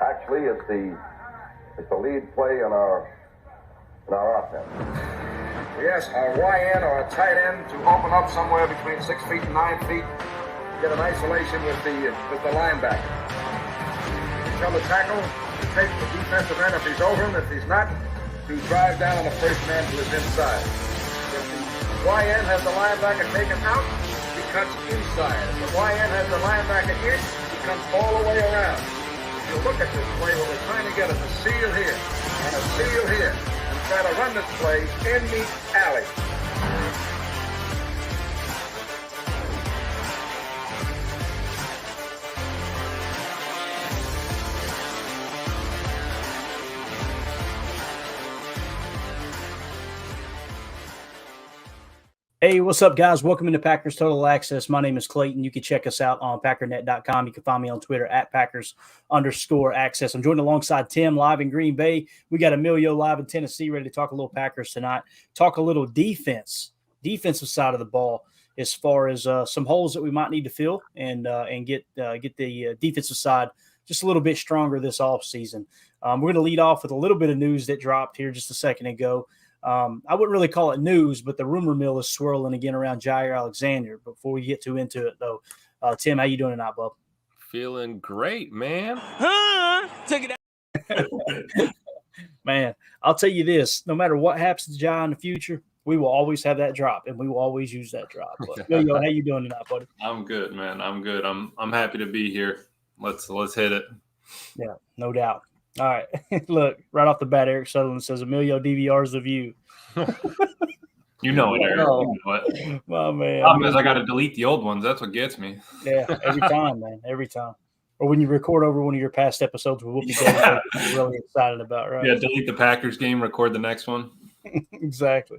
Actually, it's the lead play in our offense. Yes, a YN or a tight end to open up somewhere between 6 feet and 9 feet. Get an isolation with the linebacker. Tell the tackle to take the defensive end if he's over him. If he's not, to drive down on the first man to his inside. If the YN has the linebacker taken out, he cuts inside. If the YN has the linebacker in, he comes all the way around. If you look at this play, what we're trying to get is a seal here and a seal here. And try to run this play in the alley. Hey, what's up, guys? Welcome into Packers Total Access. My name is Clayton. You can check us out on Packernet.com. You can find me on Twitter at Packers_access. I'm joined alongside Tim live in Green Bay. We got Emilio live in Tennessee, ready to talk a little Packers tonight. Talk a little defensive side of the ball as far as some holes that we might need to fill and get the defensive side just a little bit stronger this offseason. We're going to lead off with a little bit of news that dropped here just a second ago. I wouldn't really call it news, but the rumor mill is swirling again around Jaire Alexander. Before we get too into it, though, Tim, how you doing tonight, bub? Feeling great, man. Take it out. Man, I'll tell you this. No matter what happens to Jaire in the future, we will always have that drop, and we will always use that drop. But, yo, how you doing tonight, buddy? I'm good, man. I'm good. I'm happy to be here. Let's hit it. Yeah, no doubt. All right. Look, right off the bat, Eric Sutherland says, Emilio DVRs of you. You know it, Eric. You know it. My man. Problem is I got to delete the old ones. That's what gets me. Yeah, every time, man. Every time. Or when you record over one of your past episodes with Whoopi Goldberg, you're really excited about, right? Yeah, delete the Packers game, record the next one. Exactly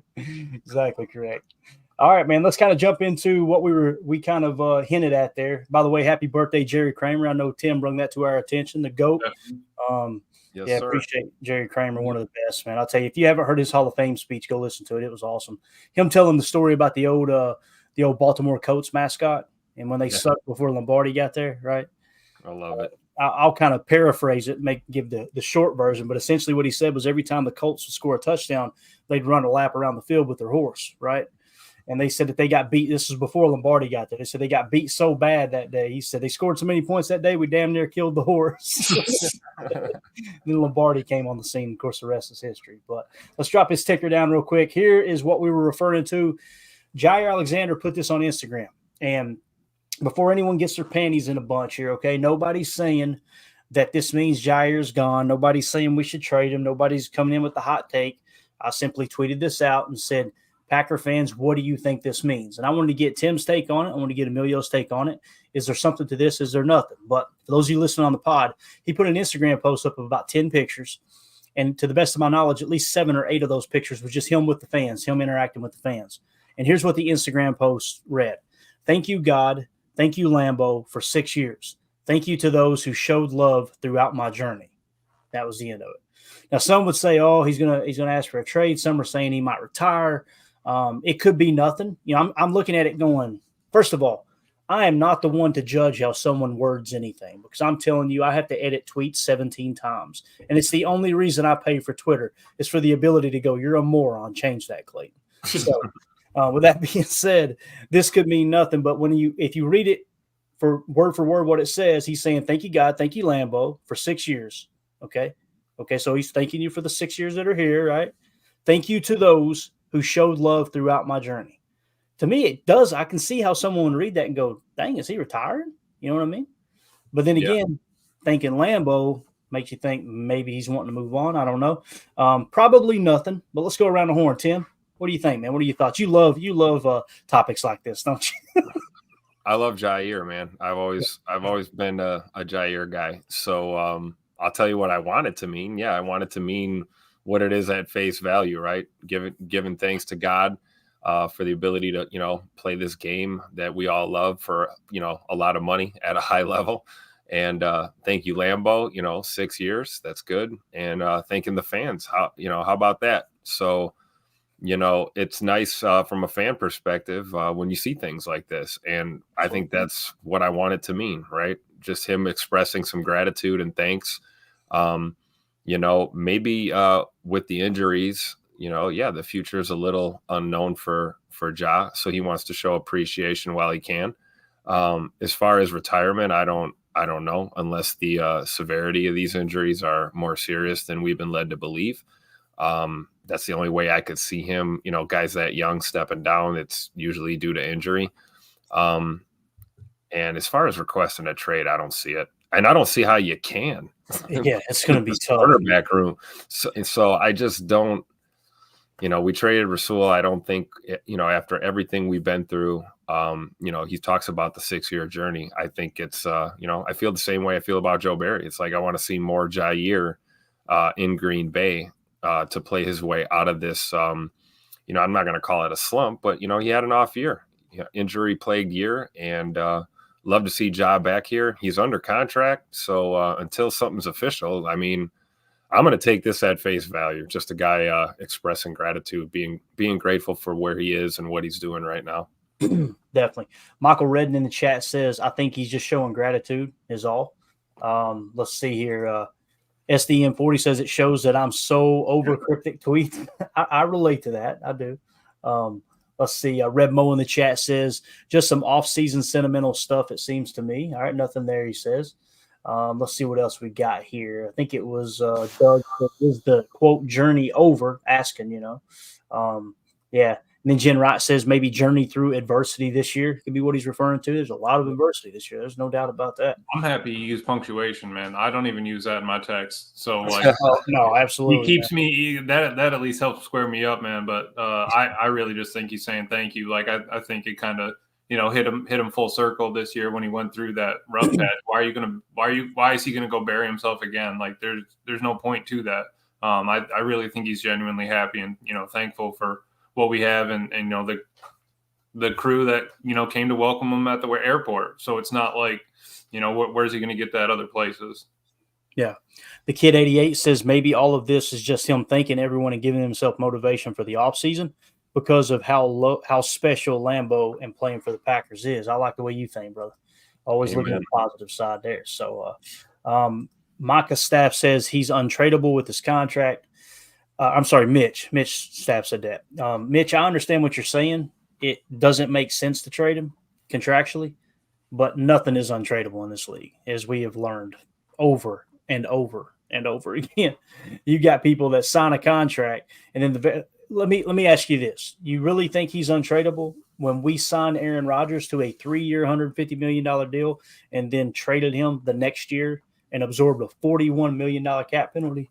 correct. All right, man, let's kind of jump into what we kind of hinted at there. By the way, happy birthday, Jerry Kramer. I know Tim brought that to our attention, the GOAT. Yes, yeah, sir. Appreciate Jerry Kramer, one of the best, man. I'll tell you, if you haven't heard his Hall of Fame speech, go listen to it. It was awesome. Him telling the story about the old Baltimore Colts mascot and when they sucked before Lombardi got there, right? I love it. I'll kind of paraphrase it, give the short version, but essentially what he said was every time the Colts would score a touchdown, they'd run a lap around the field with their horse, right? And they said that they got beat. This was before Lombardi got there. They said they got beat so bad that day. He said they scored so many points that day, we damn near killed the horse. Then Lombardi came on the scene. Of course, the rest is history. But let's drop his ticker down real quick. Here is what we were referring to. Jaire Alexander put this on Instagram. And before anyone gets their panties in a bunch here, okay, nobody's saying that this means Jaire's gone. Nobody's saying we should trade him. Nobody's coming in with the hot take. I simply tweeted this out and said, Packer fans, what do you think this means? And I wanted to get Tim's take on it. I want to get Emilio's take on it. Is there something to this? Is there nothing? But for those of you listening on the pod, he put an Instagram post up of about 10 pictures. And to the best of my knowledge, at least 7 or 8 of those pictures was just him with the fans, him interacting with the fans. And here's what the Instagram post read. Thank you, God. Thank you, Lambeau, for 6 years. Thank you to those who showed love throughout my journey. That was the end of it. Now, some would say, oh, he's gonna ask for a trade. Some are saying he might retire. It could be nothing. You know, I'm looking at it going, first of all, I am not the one to judge how someone words anything because I'm telling you, I have to edit tweets 17 times. And it's the only reason I pay for Twitter is for the ability to go, you're a moron. Change that, Clayton. So with that being said, this could mean nothing. But if you read it for word what it says, he's saying, thank you, God. Thank you, Lambeau, for 6 years. Okay. So he's thanking you for the 6 years that are here, right? Thank you to those who showed love throughout my journey. To me, it does. I can see how someone would read that and go, dang, is he retired? You know what I mean? But then again, thinking Lambeau makes you think maybe he's wanting to move on. I don't know. Probably nothing, but let's go around the horn. Tim, what do you think, man? What are your thoughts? You love topics like this, don't you? I love Jaire, man. I've always been a Jaire guy. So I'll tell you what I want it to mean. Yeah, I want it to mean what it is at face value, right? Giving thanks to God for the ability to, play this game that we all love for, a lot of money at a high level. And thank you, Lambeau, 6 years. That's good. And thanking the fans. How about that? So, it's nice from a fan perspective when you see things like this. And I think that's what I want it to mean, right? Just him expressing some gratitude and thanks Maybe with the injuries, the future is a little unknown for Ja, so he wants to show appreciation while he can. As far as retirement, I don't know, unless the severity of these injuries are more serious than we've been led to believe. That's the only way I could see him, guys that young stepping down, it's usually due to injury. And as far as requesting a trade, I don't see it. And I don't see how you can. Yeah, it's going to be tough. Quarterback room. So I just don't, we traded Rasul. I don't think, after everything we've been through, he talks about the 6-year journey. I think it's, I feel the same way I feel about Joe Barry. It's like I want to see more Jair in Green Bay to play his way out of this. I'm not going to call it a slump, but, he had an off year, injury-plagued year, and love to see Ja back here. He's under contract, so until something's official, I mean, I'm going to take this at face value. Just a guy expressing gratitude, being grateful for where he is and what he's doing right now. Definitely. Michael Redden in the chat says, I think he's just showing gratitude is all. Let's see here. SDM40 says it shows that I'm so over cryptic tweets. I relate to that. I do. Let's see. Red Mo in the chat says just some off-season sentimental stuff, it seems to me. All right, nothing there, he says. Let's see what else we got here. I think it was Doug. Is the quote journey over? Asking, yeah. And then Jen Wright says maybe journey through adversity this year could be what he's referring to. There's a lot of adversity this year. There's no doubt about that. I'm happy you use punctuation, man. I don't even use that in my text. So like, no, absolutely. He keeps me that at least helps square me up, man. But I really just think he's saying thank you. Like I think it kind of hit him full circle this year when he went through that rough patch. Why is he gonna go bury himself again? Like there's no point to that. I really think he's genuinely happy and thankful for what we have and the crew that came to welcome him at the airport. So it's not like where's he going to get that other places? Yeah. The Kid 88 says maybe all of this is just him thanking everyone and giving himself motivation for the offseason because of how special Lambeau and playing for the Packers is. I like the way you think, brother. Always looking at the positive side there. So Micah Staff says he's untradeable with his contract. I'm sorry, Mitch. Mitch Staff said that. Mitch, I understand what you're saying. It doesn't make sense to trade him contractually, but nothing is untradeable in this league, as we have learned over and over and over again. You got people that sign a contract, and then let me ask you this: you really think he's untradeable when we signed Aaron Rodgers to a 3-year, $150 million deal, and then traded him the next year and absorbed a $41 million cap penalty?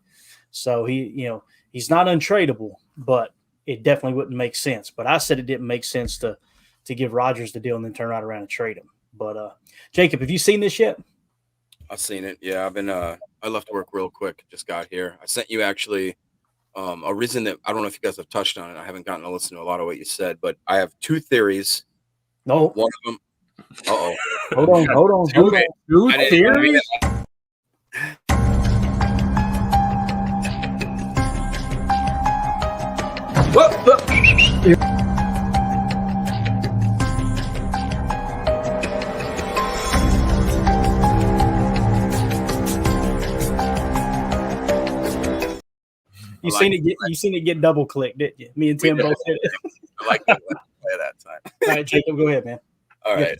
So he's not untradeable, but it definitely wouldn't make sense. But I said it didn't make sense to give Rodgers the deal and then turn right around and trade him. But Jacob, have you seen this yet? I've seen it. Yeah, I've been I left work real quick, just got here. I sent you actually a reason that I don't know if you guys have touched on it. I haven't gotten to listen to a lot of what you said, but I have 2 theories. No. One of them. Hold on. 2 theories? You seen it get double clicked, didn't you? Me and Tim both did it. I like that play that time. All right, Jacob, go ahead, man. All right.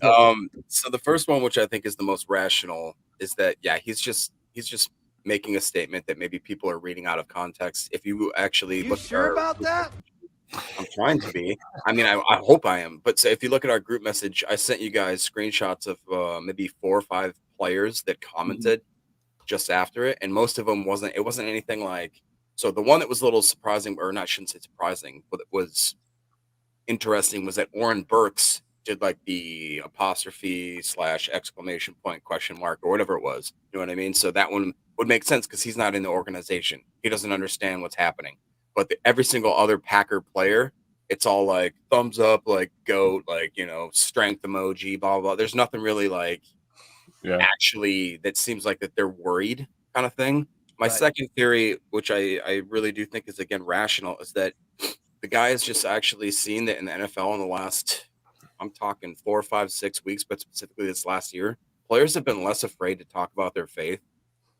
So the first one, which I think is the most rational, is that he's just making a statement that maybe people are reading out of context. If you actually look sure about that? I'm trying to be. I mean, I hope I am. But so if you look at our group message, I sent you guys screenshots of maybe 4 or 5 players that commented just after it, and most of them wasn't anything like. So the one that was a little surprising, or not, shouldn't say surprising, but it was interesting, was that Oren Burks did like the apostrophe / exclamation point question mark or whatever it was. You know what I mean? So that one would make sense because he's not in the organization. He doesn't understand what's happening. But every single other Packer player, it's all like thumbs up, like goat, like, strength emoji, blah, blah, blah. There's nothing really like actually that seems like that they're worried kind of thing. My second theory, which I really do think is, again, rational, is that the guy has just actually seen that in the NFL in the last, I'm talking 4, 5, 6 weeks, but specifically this last year, players have been less afraid to talk about their faith.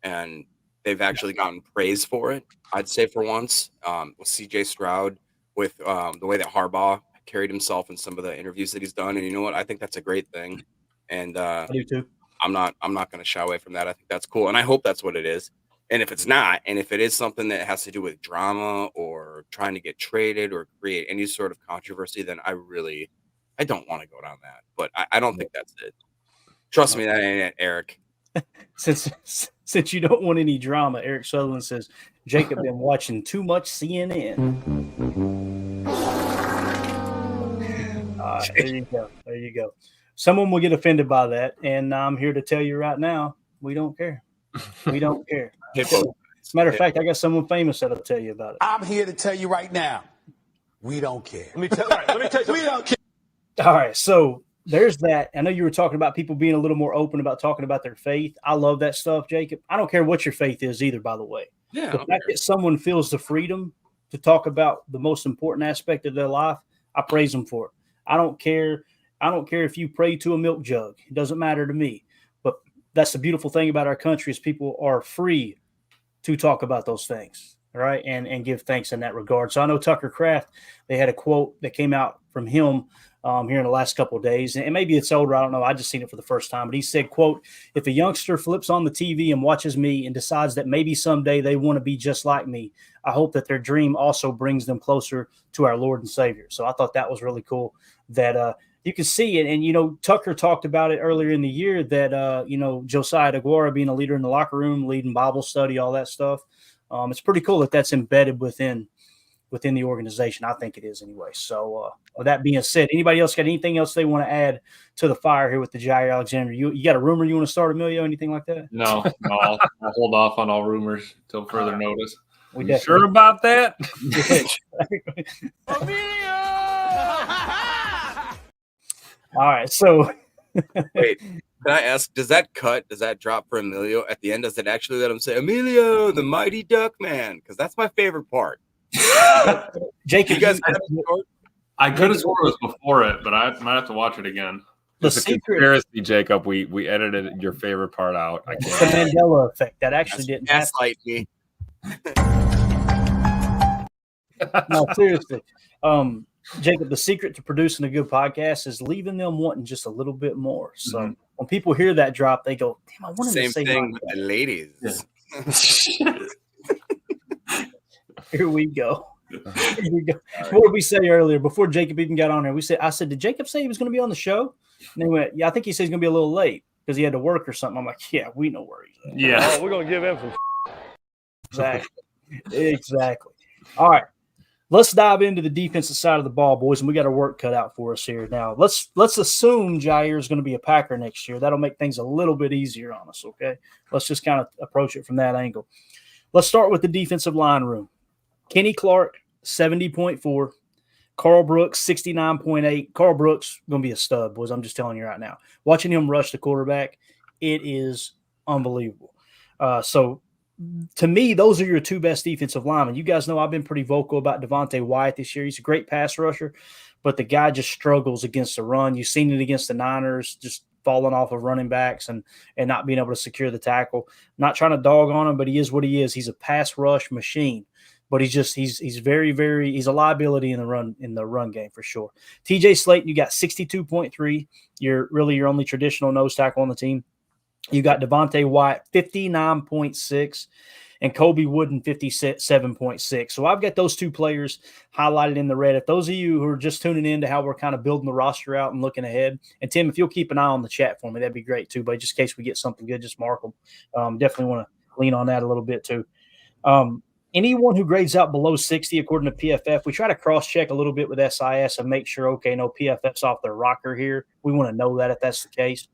And they've actually gotten praise for it. I'd say for once, with C.J. Stroud, with the way that Harbaugh carried himself in some of the interviews that he's done, and you know what, I think that's a great thing. And I do too. I'm not going to shy away from that. I think that's cool, and I hope that's what it is. And if it's not, and if it is something that has to do with drama or trying to get traded or create any sort of controversy, then I don't want to go down that. But I don't think that's it. Trust me, that ain't it, Eric. Since you don't want any drama, Eric Sutherland says Jacob been watching too much CNN. There you go. Someone will get offended by that, and I'm here to tell you right now, we don't care. We don't care. As a matter of fact, I got someone famous that'll tell you about it. I'm here to tell you right now, we don't care. Let me tell you, we don't care. All right, so there's that. I know you were talking about people being a little more open about talking about their faith. I love that stuff, Jacob. I don't care what your faith is either, by the way. Yeah, the fact that someone feels the freedom to talk about the most important aspect of their life, I praise them for it. I don't care if you pray to a milk jug. It doesn't matter to me. But that's the beautiful thing about our country is people are free to talk about those things, right? And give thanks in that regard. So I know Tucker Kraft, they had a quote that came out from him here in the last couple of days. And maybe it's older. I don't know. I just seen it for the first time. But he said, quote, if a youngster flips on the TV and watches me and decides that maybe someday they want to be just like me, I hope that their dream also brings them closer to our Lord and Savior. So I thought that was really cool that you can see it. And, you know, Tucker talked about it earlier in the year that, you know, Josiah DeGuara being a leader in the locker room, leading Bible study, all that stuff. It's pretty cool that that's embedded within the organization. I think it is anyway. So with that being said, anybody else got anything else they want to add to the fire here with the Jair Alexander? You got a rumor you want to start, Emilio? Anything like that? No, I'll hold off on all rumors till further notice. You sure about that? All right. So wait, can I ask, does that drop for Emilio at the end? Does it actually let him say, Emilio, the mighty duck man? Because that's my favorite part. Jacob, you guys I could have sworn it was before it, but I might have to watch it again. It's a conspiracy, Jacob. We edited your favorite part out. I can't. The Mandela effect. That actually didn't gaslight me. No, seriously. Jacob, the secret to producing a good podcast is leaving them wanting just a little bit more. So when people hear that drop, they go, damn, I wanted to say same thing with the ladies. Yeah. Here we go. Here we go. What did we say earlier before Jacob even got on there? I said, did Jacob say he was going to be on the show? And they went, yeah, I think he said he's going to be a little late because he had to work or something. I'm like, yeah, we know where he's at. Yeah. Oh, we're going to give him some. Exactly. All right. Let's dive into the defensive side of the ball, boys, and we got our work cut out for us here. Now, let's assume Jair is going to be a Packer next year. That'll make things a little bit easier on us, okay? Let's just kind of approach it from that angle. Let's start with the defensive line room. Kenny Clark, 70.4. Carl Brooks, 69.8. Carl Brooks going to be a stud, boys. I'm just telling you right now. Watching him rush the quarterback, it is unbelievable. So, to me, those are your two best defensive linemen. You guys know I've been pretty vocal about Devontae Wyatt this year. He's a great pass rusher, but the guy just struggles against the run. You've seen it against the Niners, just falling off of running backs and not being able to secure the tackle. Not trying to dog on him, but he is what he is. He's a pass rush machine. But he's very, very – he's a liability in the run game for sure. TJ Slayton, you got 62.3. You're really your only traditional nose tackle on the team. You got Devontae Wyatt, 59.6, and Kobe Wooden, 57.6. So I've got those two players highlighted in the red. If those of you who are just tuning in to how we're kind of building the roster out and looking ahead, and Tim, if you'll keep an eye on the chat for me, that'd be great too. But just in case we get something good, just mark them. Definitely want to lean on that a little bit too. Anyone who grades out below 60, according to PFF, we try to cross-check a little bit with SIS and make sure, okay, no, PFF's off their rocker here. We want to know that if that's the case.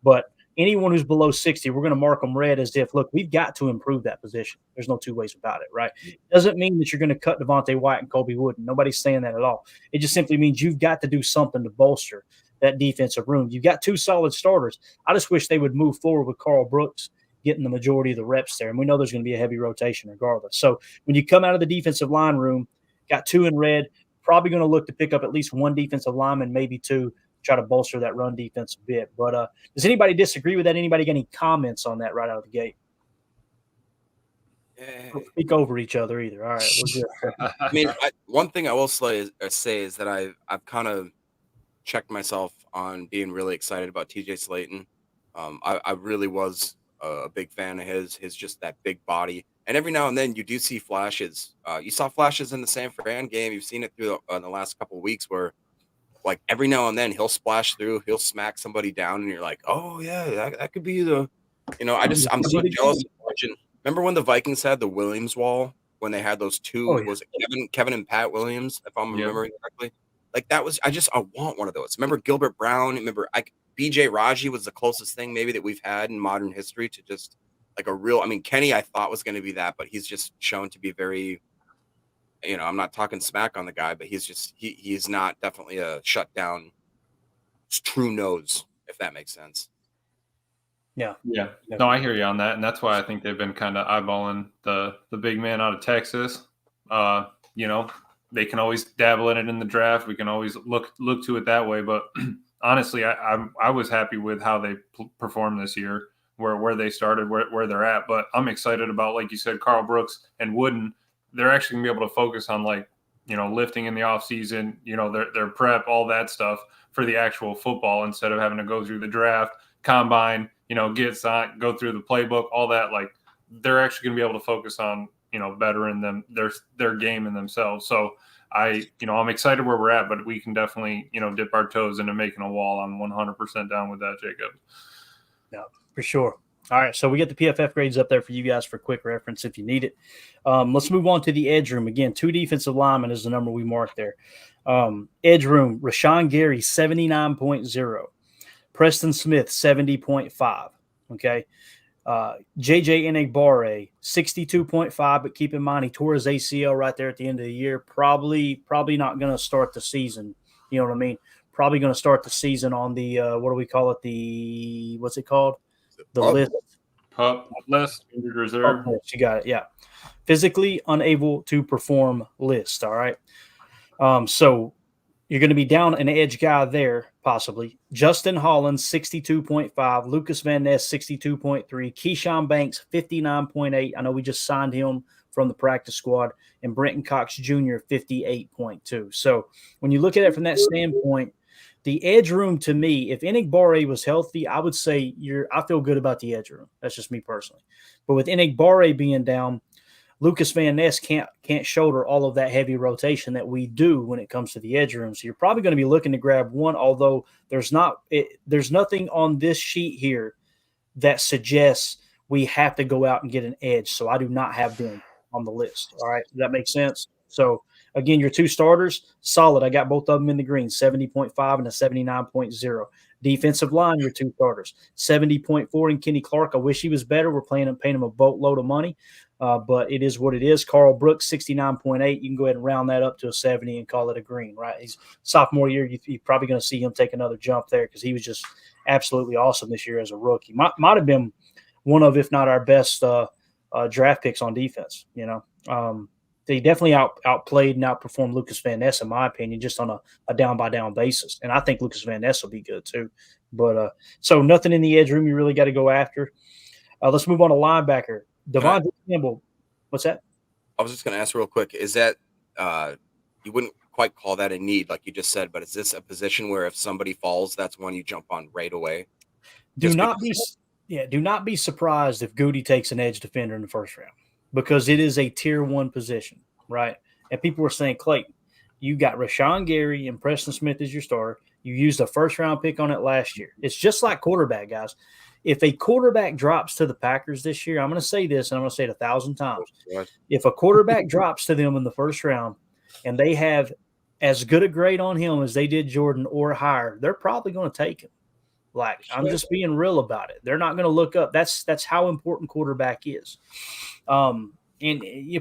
But anyone who's below 60, we're going to mark them red as if, look, we've got to improve that position. There's no two ways about it, right? Doesn't mean that you're going to cut Devontae Wyatt and Kobe Wooden. Nobody's saying that at all. It just simply means you've got to do something to bolster that defensive room. You've got two solid starters. I just wish they would move forward with Carl Brooks getting the majority of the reps there. And we know there's going to be a heavy rotation regardless. So when you come out of the defensive line room, got two in red, probably going to look to pick up at least one defensive lineman, maybe two, try to bolster that run defense a bit. But does anybody disagree with that? Anybody got any comments on that right out of the gate? Don't speak over each other either. All right, we're good. I mean, one thing I will say is that I've kind of checked myself on being really excited about TJ Slayton. I really was a big fan of his just that big body. And every now and then you do see flashes. You saw flashes in the San Fran game. You've seen it through the last couple of weeks where, like, every now and then he'll splash through, he'll smack somebody down, and you're like, oh yeah, that could be the, I'm so jealous of watching. Remember when the Vikings had the Williams wall when they had those two? Was it Kevin and Pat Williams, if I'm remembering correctly? Like that was I want one of those. Remember Gilbert Brown? Remember BJ Raji was the closest thing maybe that we've had in modern history to just like a real. I mean, Kenny I thought was going to be that, but he's just shown to be very. I'm not talking smack on the guy, but he's not definitely a shutdown true nose, if that makes sense. Yeah. No, I hear you on that, and that's why I think they've been kind of eyeballing the big man out of Texas. They can always dabble in it in the draft. We can always look to it that way. But honestly, I was happy with how they performed this year, where they started, where they're at. But I'm excited about, like you said, Carl Brooks and Wooden. They're actually gonna be able to focus on lifting in the off season, their prep, all that stuff for the actual football instead of having to go through the draft, combine, get signed, go through the playbook, all that. Like they're actually going to be able to focus on, bettering them, their game and themselves. So I'm excited where we're at, but we can definitely, dip our toes into making a wall. I'm 100% down with that, Jacob. Yeah, for sure. All right, so we get the PFF grades up there for you guys for quick reference if you need it. Let's move on to the edge room. Again, 2 defensive linemen is the number we marked there. Edge room, Rashawn Gary, 79.0. Preston Smith, 70.5. Okay. JJ Enagbare, 62.5, but keep in mind he tore his ACL right there at the end of the year. Probably not going to start the season. You know what I mean? Probably going to start the season on the, what do we call it? What's it called? The list. Pup list, injured reserve. You got it. Yeah. Physically unable to perform list. All right. So you're going to be down an edge guy there, possibly. Justin Hollins, 62.5. Lucas Van Ness, 62.3. Keyshawn Banks, 59.8. I know we just signed him from the practice squad. And Brenton Cox Jr., 58.2. So when you look at it from that standpoint, the edge room to me, if Enagbare was healthy, I would say I feel good about the edge room. That's just me personally. But with Enagbare being down, Lucas Van Ness can't shoulder all of that heavy rotation that we do when it comes to the edge room. So you're probably going to be looking to grab one, although there's nothing on this sheet here that suggests we have to go out and get an edge. So I do not have them on the list. All right. Does that make sense? So again, your 2 starters, solid. I got both of them in the green, 70.5 and a 79.0. Defensive line, your 2 starters, 70.4 and Kenny Clark. I wish he was better. We're paying him a boatload of money, but it is what it is. Carl Brooks, 69.8. You can go ahead and round that up to a 70 and call it a green, right? He's sophomore year. You're probably going to see him take another jump there because he was just absolutely awesome this year as a rookie. Might have been one of, if not our best draft picks on defense, They definitely outplayed and outperformed Lucas Van Ness, in my opinion, just on a down-by-down basis. And I think Lucas Van Ness will be good too. But so nothing in the edge room you really got to go after. Let's move on to linebacker. Devontae Campbell. What's that? I was just going to ask real quick. Is that you wouldn't quite call that a need, like you just said, but is this a position where if somebody falls, that's one you jump on right away? Do not be surprised if Goody takes an edge defender in the first round, because it is a tier 1 position, right? And people were saying, Clayton, you got Rashawn Gary and Preston Smith as your starter. You used a first-round pick on it last year. It's just like quarterback, guys. If a quarterback drops to the Packers this year, I'm going to say this, and I'm going to say it 1,000 times. If a quarterback drops to them in the first round and they have as good a grade on him as they did Jordan or higher, they're probably going to take him. Like, I'm just being real about it. They're not going to look up. That's how important quarterback is. And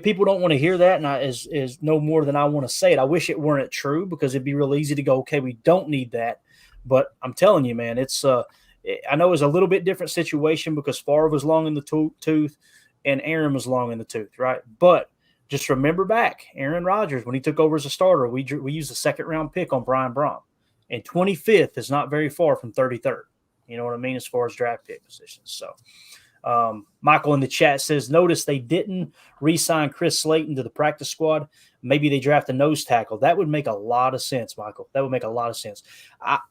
people don't want to hear that, and is no more than I want to say it. I wish it weren't true, because it'd be real easy to go, okay, we don't need that. But I'm telling you, man, it's I know it's a little bit different situation because Favre was long in the tooth and Aaron was long in the tooth, right? But just remember back, Aaron Rodgers, when he took over as a starter, we used a second-round pick on Brian Brom. And 25th is not very far from 33rd. You know what I mean, as far as draft pick positions. So Michael in the chat says, notice they didn't re-sign Chris Slayton to the practice squad. Maybe they draft a nose tackle. That would make a lot of sense, Michael. That would make a lot of sense.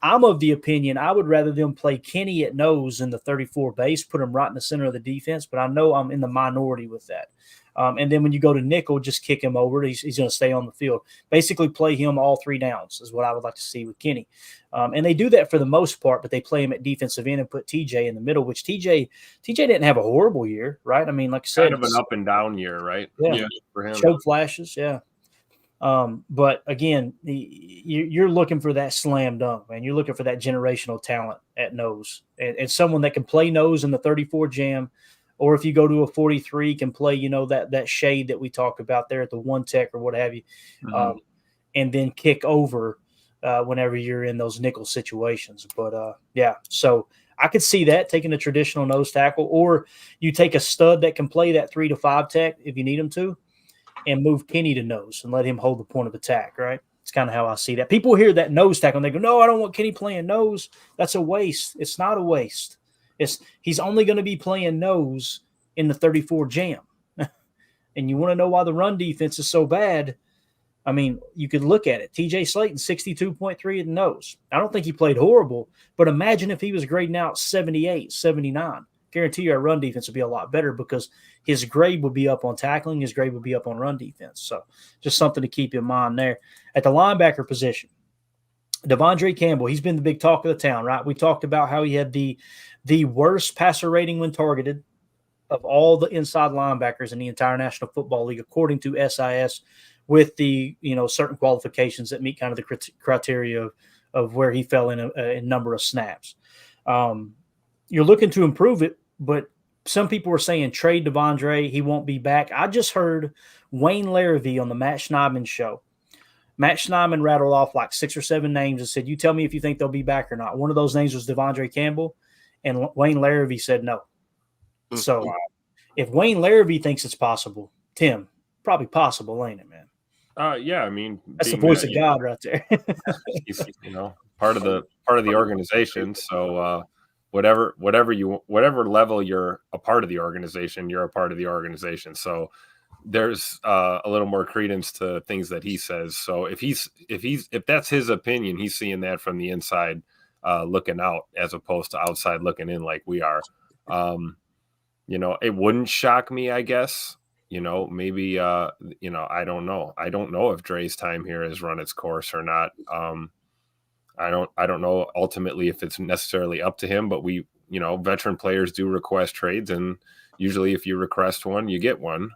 I'm of the opinion I would rather them play Kenny at nose in the 34 base, put him right in the center of the defense, but I know I'm in the minority with that. And then when you go to nickel, just kick him over. He's going to stay on the field. Basically play him all 3 downs is what I would like to see with Kenny. And they do that for the most part, but they play him at defensive end and put TJ in the middle, which TJ didn't have a horrible year, right? I mean, like I said, kind of an up and down year, right? Yeah. For him. Showed flashes, yeah. But again, you're looking for that slam dunk, man. You're looking for that generational talent at nose and someone that can play nose in the 34 jam. Or if you go to a 43, can play, that shade that we talked about there at the 1 tech or what have you, and then kick over whenever you're in those nickel situations. But, so I could see that, taking a traditional nose tackle. Or you take a stud that can play that 3 to 5 tech if you need him to, and move Kenny to nose and let him hold the point of attack, right? It's kind of how I see that. People hear that nose tackle and they go, no, I don't want Kenny playing nose. That's a waste. It's not a waste. He's only going to be playing nose in the 34 jam. And you want to know why the run defense is so bad? I mean, you could look at it. TJ Slayton, 62.3 at the nose. I don't think he played horrible, but imagine if he was grading out 78, 79. Guarantee you our run defense would be a lot better because his grade would be up on tackling. His grade would be up on run defense. So just something to keep in mind there. At the linebacker position, Devondre Campbell, he's been the big talk of the town, right? We talked about how he had the worst passer rating when targeted of all the inside linebackers in the entire National Football League, according to SIS, with the certain qualifications that meet kind of the criteria of where he fell in a number of snaps. You're looking to improve it, but some people were saying trade Devondre, he won't be back. I just heard Wayne Larrivee on the Matt Schneidman show. Matt Schneidman rattled off like 6 or 7 names and said, you tell me if you think they'll be back or not. One of those names was Devondre Campbell, and Wayne Larrivee said no. So if Wayne Larrivee thinks it's possible, Tim, probably possible, ain't it, man? Yeah, I mean, that's the voice of God right there. He's part of the organization. So whatever level you're a part of the organization, you're a part of the organization. So there's a little more credence to things that he says. So if that's his opinion, he's seeing that from the inside looking out as opposed to outside looking in like we are. It wouldn't shock me, I guess. Maybe I don't know. I don't know if Dre's time here has run its course or not. I don't know ultimately if it's necessarily up to him, but veteran players do request trades, and usually if you request one, you get one.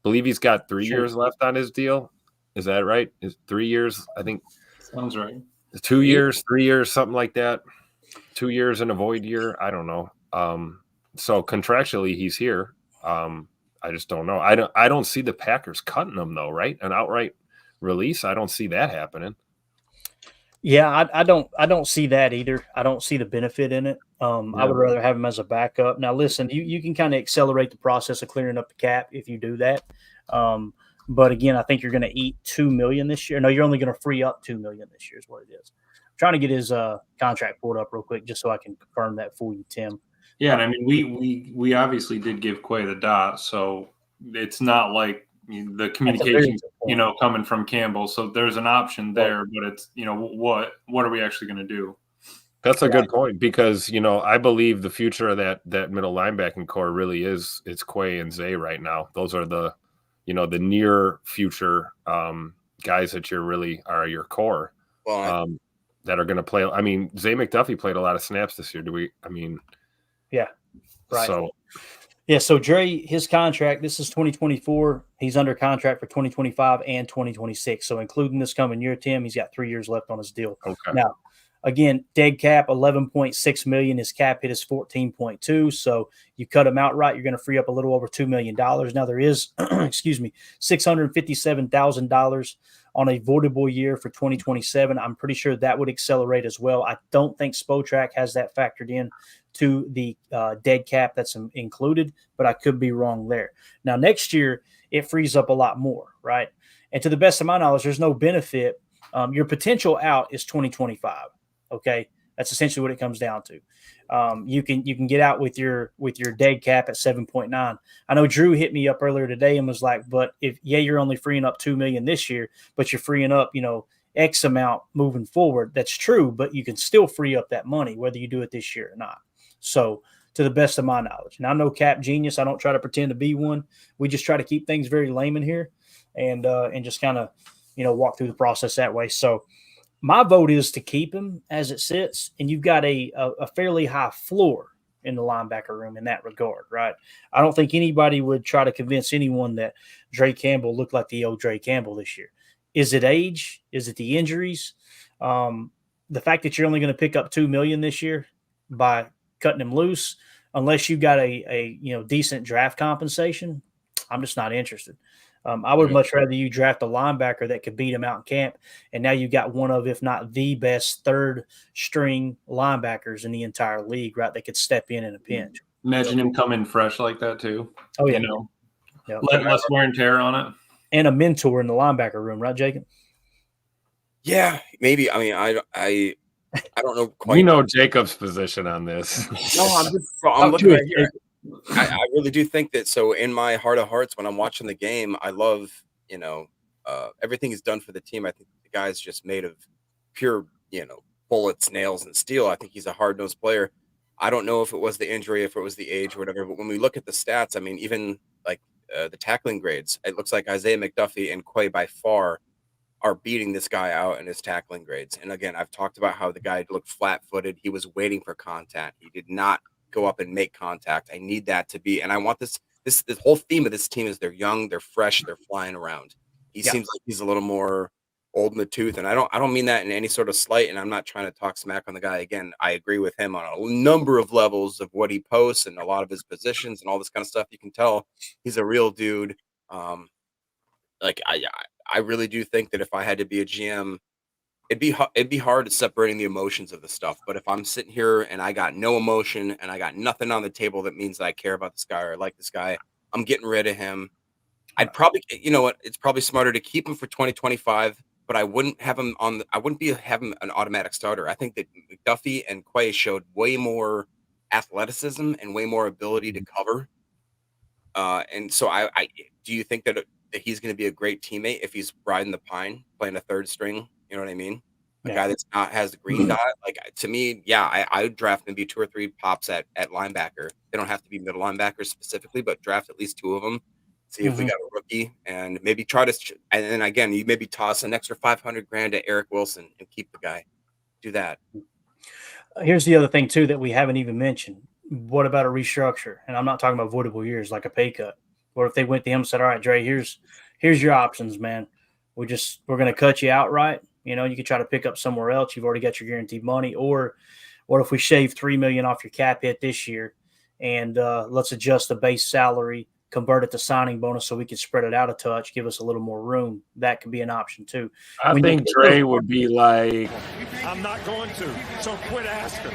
Believe he's got 3 years left on his deal. Is that right? Is 3 years? I think sounds right. 2 years, 3 years, something like that. 2 years and a void year. I don't know. So contractually he's here. I just don't know. I don't see the Packers cutting him though, right? An outright release. I don't see that happening. Yeah, I don't see that either. I don't see the benefit in it. I would rather have him as a backup. Now, listen, you can kind of accelerate the process of clearing up the cap if you do that. But again, I think you're going to eat $2 million this year. No, you're only going to free up $2 million this year is what it is. I'm trying to get his contract pulled up real quick just so I can confirm that for you, Tim. Yeah, and I mean, we obviously did give Quay the dot, so it's not like the communication, coming from Campbell. So there's an option there, but it's, what are we actually going to do? That's a good point because, I believe the future of that middle linebacking core really is it's Quay and Zay right now. Those are the, the near future guys that are your core that are going to play. I mean, Zay McDuffie played a lot of snaps this year. Yeah. Right. So Dre, his contract, this is 2024. He's under contract for 2025 and 2026. So including this coming year, Tim, he's got 3 years left on his deal. Okay. Now, again, dead cap, $11.6 million. His cap hit is 14.2. So you cut him outright, you're going to free up a little over $2 million. Now there is, $657,000 on a voidable year for 2027. I'm pretty sure that would accelerate as well. I don't think Spotrac has that factored in to the dead cap that's included, but I could be wrong there. Now, next year, it frees up a lot more, right? And to the best of my knowledge, there's no benefit. Your potential out is 2025, okay? That's essentially what it comes down to. You can get out with your dead cap at 7.9. I know Drew hit me up earlier today and was like, but you're only freeing up $2 million this year, but you're freeing up, X amount moving forward. That's true, but you can still free up that money whether you do it this year or not. So to the best of my knowledge, and I'm no cap genius, I don't try to pretend to be one. We just try to keep things very layman here, and just kind of walk through the process that way. So my vote is to keep him as it sits, and you've got a fairly high floor in the linebacker room in that regard, right? I don't think anybody would try to convince anyone that Dre Campbell looked like the old Dre Campbell this year. Is it age? Is it the injuries? The fact that you're only going to pick up $2 million this year by cutting him loose, unless you got a decent draft compensation, I'm just not interested. I would much rather you draft a linebacker that could beat him out in camp, and now you got one of, if not the best, third string linebackers in the entire league, right? That could step in a pinch. Imagine him coming fresh like that too. Oh yeah, Yep. Less wear and tear on it, and a mentor in the linebacker room, right, Jacob? Yeah, maybe. I mean, I don't know quite. We know Jacob's position on this. No, I'm looking right here. I really do think that. So in my heart of hearts, when I'm watching the game, I love, everything is done for the team. I think the guy's just made of pure, bullets, nails, and steel. I think he's a hard-nosed player. I don't know if it was the injury, if it was the age or whatever, but when we look at the stats, I mean, even like the tackling grades, it looks like Isaiah McDuffie and Quay by far are beating this guy out in his tackling grades. And again, I've talked about how the guy looked flat-footed. He was waiting for contact. He did not go up and make contact. I need that to be, and I want this whole theme of this team is they're young, they're fresh, they're flying around. He seems like he's a little more old in the tooth, and I don't mean that in any sort of slight, and I'm not trying to talk smack on the guy. Again, I agree with him on a number of levels of what he posts and a lot of his positions and all this kind of stuff. You can tell he's a real dude. Like I really do think that if I had to be a GM, it'd be hard separating the emotions of the stuff. But if I'm sitting here and I got no emotion and I got nothing on the table that means that I care about this guy or I like this guy, I'm getting rid of him. I'd probably, it's probably smarter to keep him for 2025, but I wouldn't have him have him an automatic starter. I think that McDuffie and Quay showed way more athleticism and way more ability to cover. And so I do you think that he's going to be a great teammate if he's riding the pine, playing a third string? You know what I mean? A guy that's not has the green dot. Like, to me, I would draft maybe 2 or 3 pops at linebacker. They don't have to be middle linebackers specifically, but draft at least 2 of them. See if we got a rookie, and maybe try to. And then again, you maybe toss an extra $500,000 to Eric Wilson and keep the guy. Do that. Here's the other thing too that we haven't even mentioned. What about a restructure? And I'm not talking about avoidable years like a pay cut. What if they went to him and said, "All right, Dre, here's your options, man. We're going to cut you outright. You can try to pick up somewhere else. You've already got your guaranteed money. Or what if we shave $3 million off your cap hit this year, and let's adjust the base salary, convert it to signing bonus so we can spread it out a touch, give us a little more room." That could be an option too. I think Dre would be like, I'm not going to, so quit asking.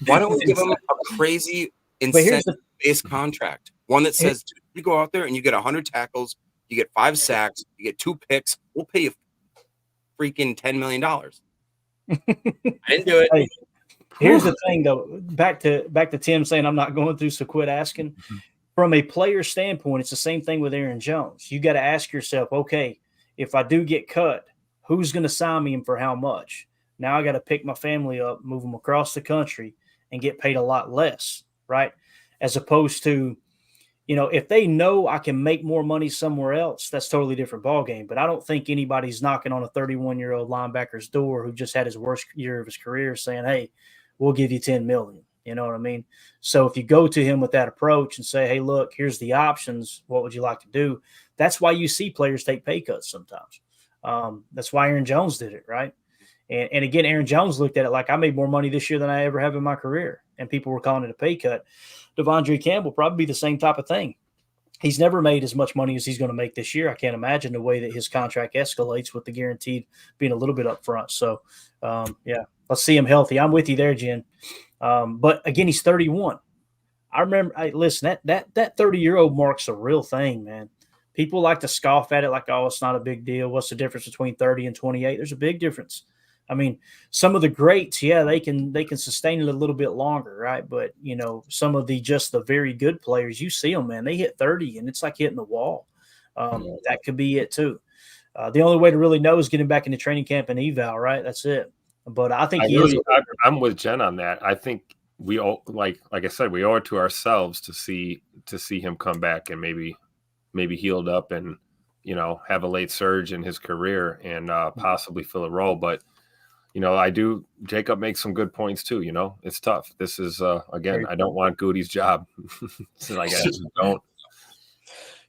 Why don't we give him a crazy incentive-based contract? One that says, you go out there and you get 100 tackles, you get 5 sacks, you get 2 picks, we'll pay you freaking $10 million. I didn't do it. Hey, here's the thing, though. Back to Tim saying I'm not going through, so quit asking. From a player standpoint, it's the same thing with Aaron Jones. You got to ask yourself, okay, if I do get cut, who's going to sign me and for how much? Now I got to pick my family up, move them across the country, and get paid a lot less, right? As opposed to, if they know I can make more money somewhere else, that's totally different ballgame. But I don't think anybody's knocking on a 31-year-old linebacker's door who just had his worst year of his career saying, "Hey, we'll give you $10 million." You know what I mean? So if you go to him with that approach and say, "Hey, look, here's the options. What would you like to do?" That's why you see players take pay cuts sometimes. That's why Aaron Jones did it, right? And again, Aaron Jones looked at it like, I made more money this year than I ever have in my career, and people were calling it a pay cut. Devondre Campbell probably be the same type of thing. He's never made as much money as he's going to make this year. I can't imagine the way that his contract escalates with the guaranteed being a little bit up front. So, let's see him healthy. I'm with you there, Jen. But again, he's 31. I remember, listen, that 30-year-old mark's a real thing, man. People like to scoff at it like, oh, it's not a big deal. What's the difference between 30 and 28? There's a big difference. I mean, some of the greats, yeah, they can sustain it a little bit longer, right? But some of the very good players, you see them, man, they hit 30 and it's like hitting the wall. That could be it too. The only way to really know is getting back into training camp and eval, right? That's it. But I think I'm with Jen on that. I think we all, like I said, we owe it to ourselves to see him come back and maybe healed up and have a late surge in his career and possibly fill a role. But Jacob makes some good points too. It's tough. This is again, I don't want Goody's job. So I guess don't.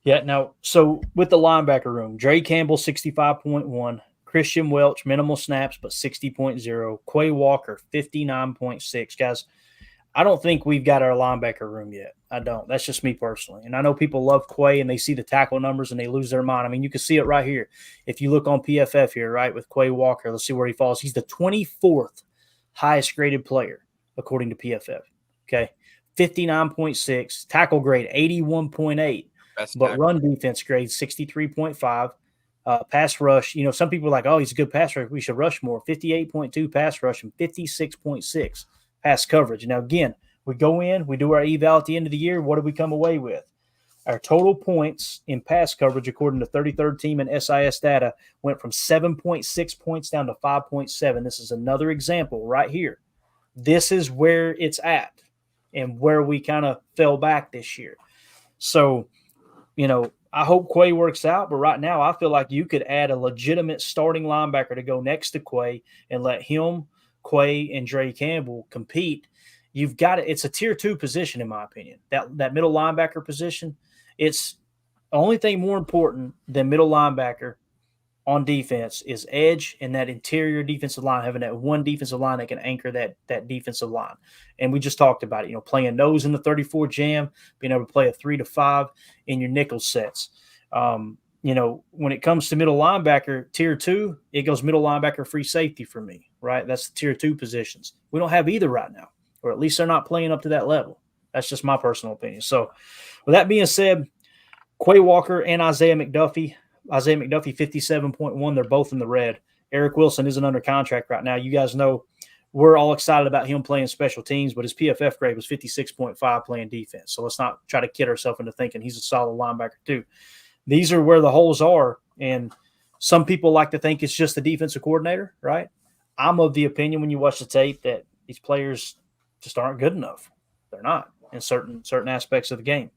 Yeah. Now, so with the linebacker room, Dre Campbell 65.1, Christian Welch minimal snaps but 60.0, Quay Walker 59.6. Guys, I don't think we've got our linebacker room yet. I don't. That's just me personally. And I know people love Quay and they see the tackle numbers and they lose their mind. I mean, you can see it right here. If you look on PFF here, right, with Quay Walker, let's see where he falls. He's the 24th highest graded player according to PFF. Okay. 59.6, tackle grade 81.8, but run defense grade 63.5. Pass rush, some people are like, oh, he's a good pass rush. We should rush more. 58.2 pass rush and 56.6 pass coverage. Now, again, we go in, we do our eval at the end of the year. What do we come away with? Our total points in pass coverage, according to 33rd team and SIS data, went from 7.6 points down to 5.7. This is another example right here. This is where it's at and where we kind of fell back this year. So, I hope Quay works out, but right now I feel like you could add a legitimate starting linebacker to go next to Quay and let him, Quay, and Dre Campbell compete. You've got it. It's a tier 2 position, in my opinion. That middle linebacker position, it's the only thing more important than middle linebacker on defense is edge and that interior defensive line, having that one defensive line that can anchor that defensive line. And we just talked about it, playing nose in the 34 jam, being able to play a 3 to 5 in your nickel sets. When it comes to middle linebacker, tier 2, it goes middle linebacker, free safety for me, right? That's the tier 2 positions. We don't have either right now, or at least they're not playing up to that level. That's just my personal opinion. So with that being said, Quay Walker and Isaiah McDuffie 57.1, they're both in the red. Eric Wilson isn't under contract right now. You guys know we're all excited about him playing special teams, but his PFF grade was 56.5 playing defense. So let's not try to kid ourselves into thinking he's a solid linebacker too. These are where the holes are, and some people like to think it's just the defensive coordinator, right? I'm of the opinion when you watch the tape that these players just aren't good enough. They're not in certain aspects of the game.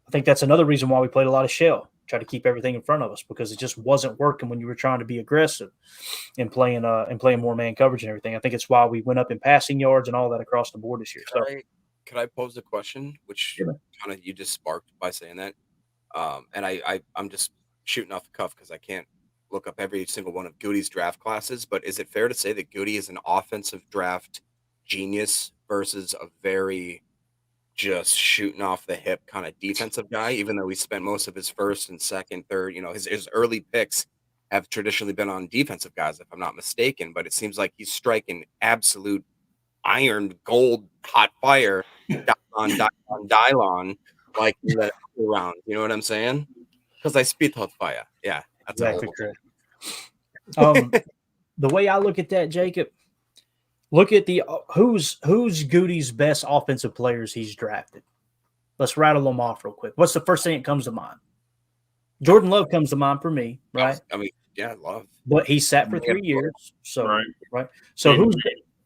I think that's another reason why we played a lot of shell. Try to keep everything in front of us because it just wasn't working when you were trying to be aggressive and playing more man coverage and everything. I think it's why we went up in passing yards and all that across the board this year. Could I pose a question, which kind of you just sparked by saying that? And I'm just shooting off the cuff because I can't look up every single one of Goody's draft classes. But is it fair to say that Goody is an offensive draft genius versus a very just shooting off the hip kind of defensive guy, even though he spent most of his first and second, third, his early picks have traditionally been on defensive guys, if I'm not mistaken, but it seems like he's striking absolute iron, gold, hot fire, on Dylon, like in the round. You know what I'm saying? Because I spit hot fire. Yeah, that's exactly correct. The way I look at that, Jacob, look at the who's Goody's best offensive players he's drafted. Let's rattle them off real quick. What's the first thing that comes to mind? Jordan Love comes to mind for me, right? I mean, yeah, Love. But he sat for 3 years. So right. So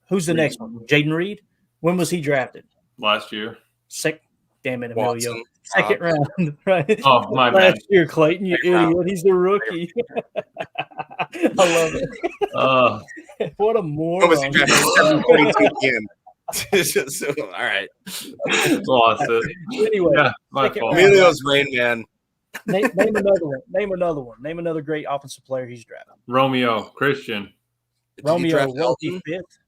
who's the next one? Jaden Reed? When was he drafted? Last year. Damn it, Watson. Emilio. Second round, right? Oh, my Last bad. year, Clayton, you idiot. He's the rookie. I love it. What a moron. What was he drafted? 7:42 p.m. So, all right. Lost it. Anyway, Yeah, my fault. Emilio's Rain Man. Name another one. Name another one. Name another great offensive player he's drafted. Romeo, Christian, Romeo, Welty, fifth.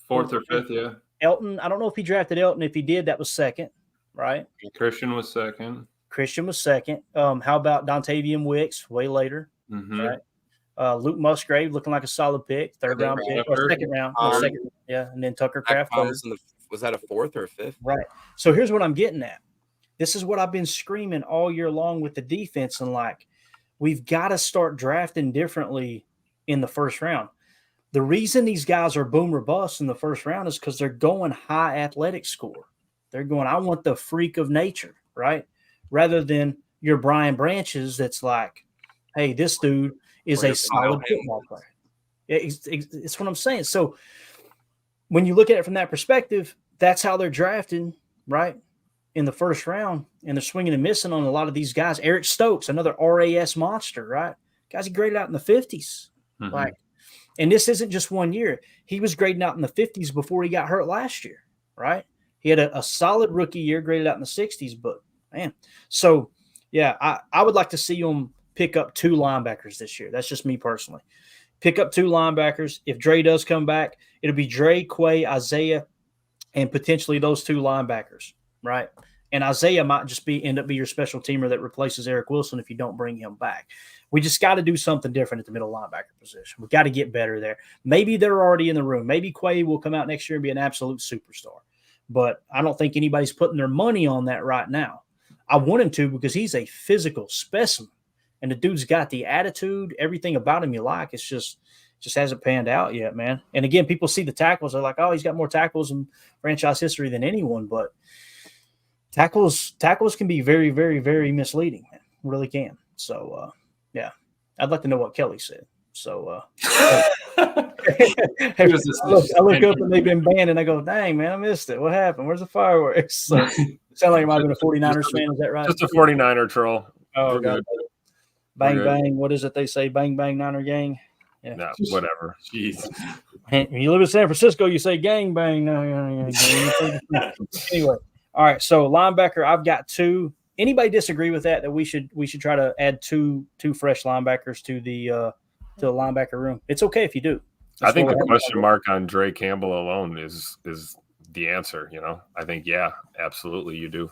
4th or 5th, yeah. Elton, I don't know if he drafted Elton. If he did, that was second, right? Christian was 2nd. Christian was second. How about Dontavian Wicks? Way later, Mm-hmm. right? Luke Musgrave looking like a solid pick, third round pick or second round, second, yeah, and then Tucker Kraft. Was that a 4th or a 5th? Right. So here's what I'm getting at. This is what I've been screaming all year long with the defense, and we've got to start drafting differently in the first round. the reason these guys are boom or bust in the first round is because they're going high athletic score. They're going, I want the freak of nature, right? Rather than your Brian Branches that's like, hey, this dude is a solid football player. It's what I'm saying. So when you look at it from that perspective, that's how they're drafting, right? In the first round, and they're swinging and missing on a lot of these guys. Eric Stokes, another RAS monster, right? Guys he graded out in the 50s. Mm-hmm. Like, and this isn't just 1 year. He was grading out in the 50s before he got hurt last year, right? He had a solid rookie year, graded out in the 60s, but man. So, yeah, I would like to see him pick up 2 linebackers this year. That's just me personally. Pick up 2 linebackers. If Dre does come back, it'll be Dre, Quay, Isaiah, and potentially those 2 linebackers, right? And Isaiah might just end up being your special teamer that replaces Eric Wilson if you don't bring him back. We just got to do something different at the middle linebacker position. We've got to get better there. Maybe they're already in the room. Maybe Quay will come out next year and be an absolute superstar. But I don't think anybody's putting their money on that right now. I want him to because he's a physical specimen. And the dude's got the attitude, everything about him you like. It's just hasn't panned out yet, man. And again, people see the tackles. They're like, oh, he's got more tackles in franchise history than anyone. But tackles can be very, very, very misleading, man. Really can. So, yeah, I'd like to know what Kelly said. So I look up and they've been banned, and I go, dang, man, I missed it. What happened? Where's the fireworks? So, it sounded like I might have been a 49ers fan. Is that right? Just a 49er troll. Oh, We're God. good. Bang, We're good. bang. What is it they say? Bang, bang, Niner gang. Yeah. No, whatever. Jeez. When you live in San Francisco, you say gang bang. No, anyway, all right. So linebacker, I've got 2. Anybody disagree with that? That we should try to add two fresh linebackers to the linebacker room. It's okay if you do. I think the question mark on Dre Campbell alone is the answer. You know, I think absolutely you do.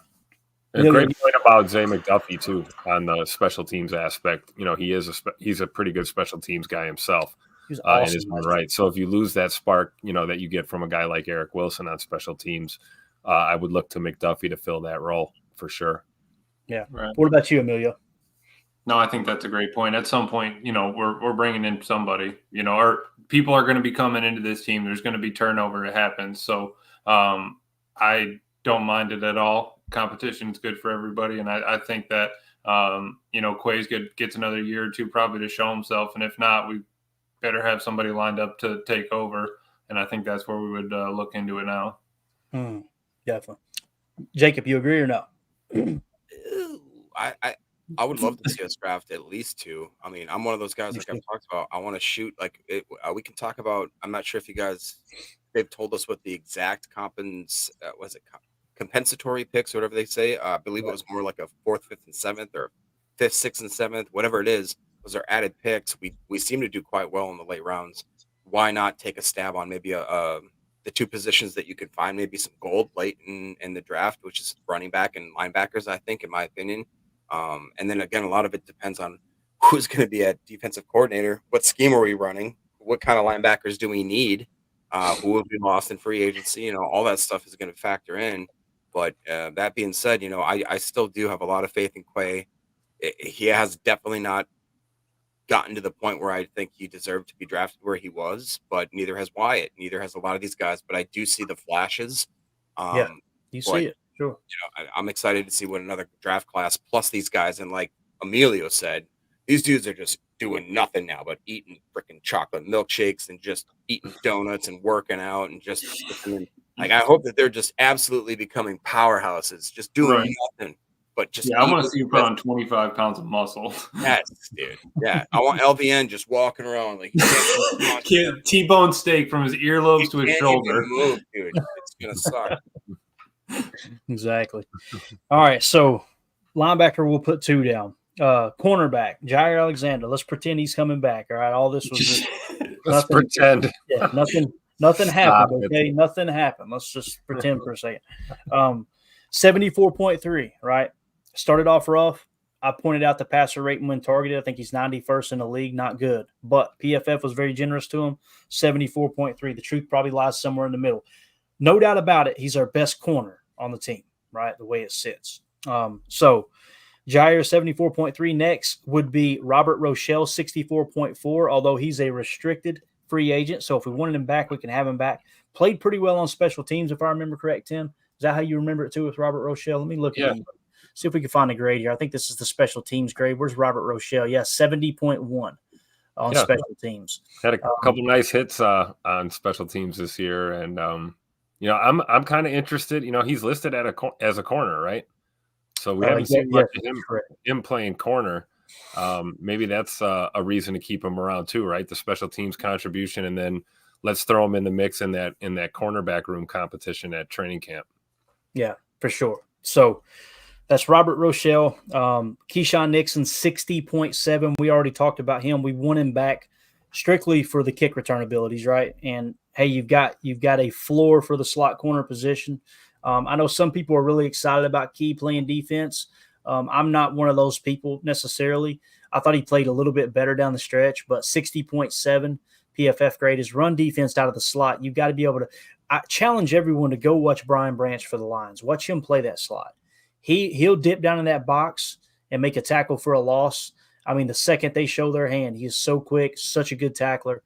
A great point about Zay McDuffie too on the special teams aspect. You know, he's a pretty good special teams guy himself. He's awesome. In his own right. So if you lose that spark, you know, that you get from a guy like Eric Wilson on special teams, I would look to McDuffie to fill that role for sure. Yeah. Right. What about you, Emilio? No, I think that's a great point. At some point, you know, we're bringing in somebody. You know, our people are going to be coming into this team. There's going to be turnover. It happens. So I don't mind it at all. Competition is good for everybody, and I think that you know, Quay's gets another year or 2 probably to show himself, and if not, we better have somebody lined up to take over. And I think that's where we would look into it now. Definitely. Jacob, you agree or no? I would love to see us draft at least 2. I mean, I'm one of those guys like I've talked about. I want to shoot like it, we can talk about. I'm not sure if you guys they've told us what the exact compensatory picks or whatever they say. I believe it was more like a 4th, 5th, and 7th, or 5th, 6th, and 7th, whatever it is. Those are added picks. We seem to do quite well in the late rounds. Why not take a stab on maybe the 2 positions that you could find maybe some gold late in the draft, which is running back and linebackers, I think, in my opinion. And then again, a lot of it depends on who's going to be a defensive coordinator. What scheme are we running? What kind of linebackers do we need? Who will be lost in free agency? You know, all that stuff is going to factor in. But that being said, you know, I still do have a lot of faith in Quay. He has definitely not gotten to the point where I think he deserved to be drafted where he was, but neither has Wyatt. Neither has a lot of these guys. But I do see the flashes. You see it. Sure. You know, I'm excited to see what another draft class plus these guys. And like Emilio said, these dudes are just doing nothing now but eating freaking chocolate milkshakes and just eating donuts and working out and just like I hope that they're just absolutely becoming powerhouses, just doing nothing but just. Yeah, I want to see you put on 25 pounds of muscle. Yes, dude. Yeah, I want LVN just walking around like T-bone steak from his earlobes to his shoulder. Move, dude. It's gonna suck. Exactly. All right, so linebacker, we'll put 2 down. Cornerback, Jair Alexander. Let's pretend he's coming back. All right, all this was just Let's pretend. Yeah, nothing happened. Okay, nothing happened. Let's just pretend for a second. 74.3. Right, started off rough. I pointed out the passer rate when targeted. I think he's 91st in the league. Not good, but PFF was very generous to him. 74.3. The truth probably lies somewhere in the middle. No doubt about it, he's our best corner on the team, right, the way it sits. So Jair, 74.3. Next would be Robert Rochelle, 64.4, although he's a restricted free agent. So if we wanted him back, we can have him back. Played pretty well on special teams, if I remember correct, Tim. Is that how you remember it too with Robert Rochelle? Let me look at see if we can find a grade here. I think this is the special teams grade. Where's Robert Rochelle? Yeah, 70.1 on special teams. Had a couple nice hits on special teams this year, and I'm kind of interested. He's listed as a corner, right? So we haven't seen much of him playing corner. Maybe that's a reason to keep him around too, right? The special teams contribution, and then let's throw him in the mix in that cornerback room competition at training camp. Yeah, for sure. So that's Robert Rochelle. Keyshawn Nixon, 60.7. We already talked about him. We want him back strictly for the kick return abilities, right? And hey, you've got a floor for the slot corner position. I know some people are really excited about Key playing defense. I'm not one of those people necessarily. I thought he played a little bit better down the stretch, but 60.7 PFF grade is run defense out of the slot. You've got to be able to I challenge everyone to go watch Brian Branch for the Lions. Watch him play that slot. He'll dip down in that box and make a tackle for a loss. I mean, the second they show their hand, he is so quick, such a good tackler.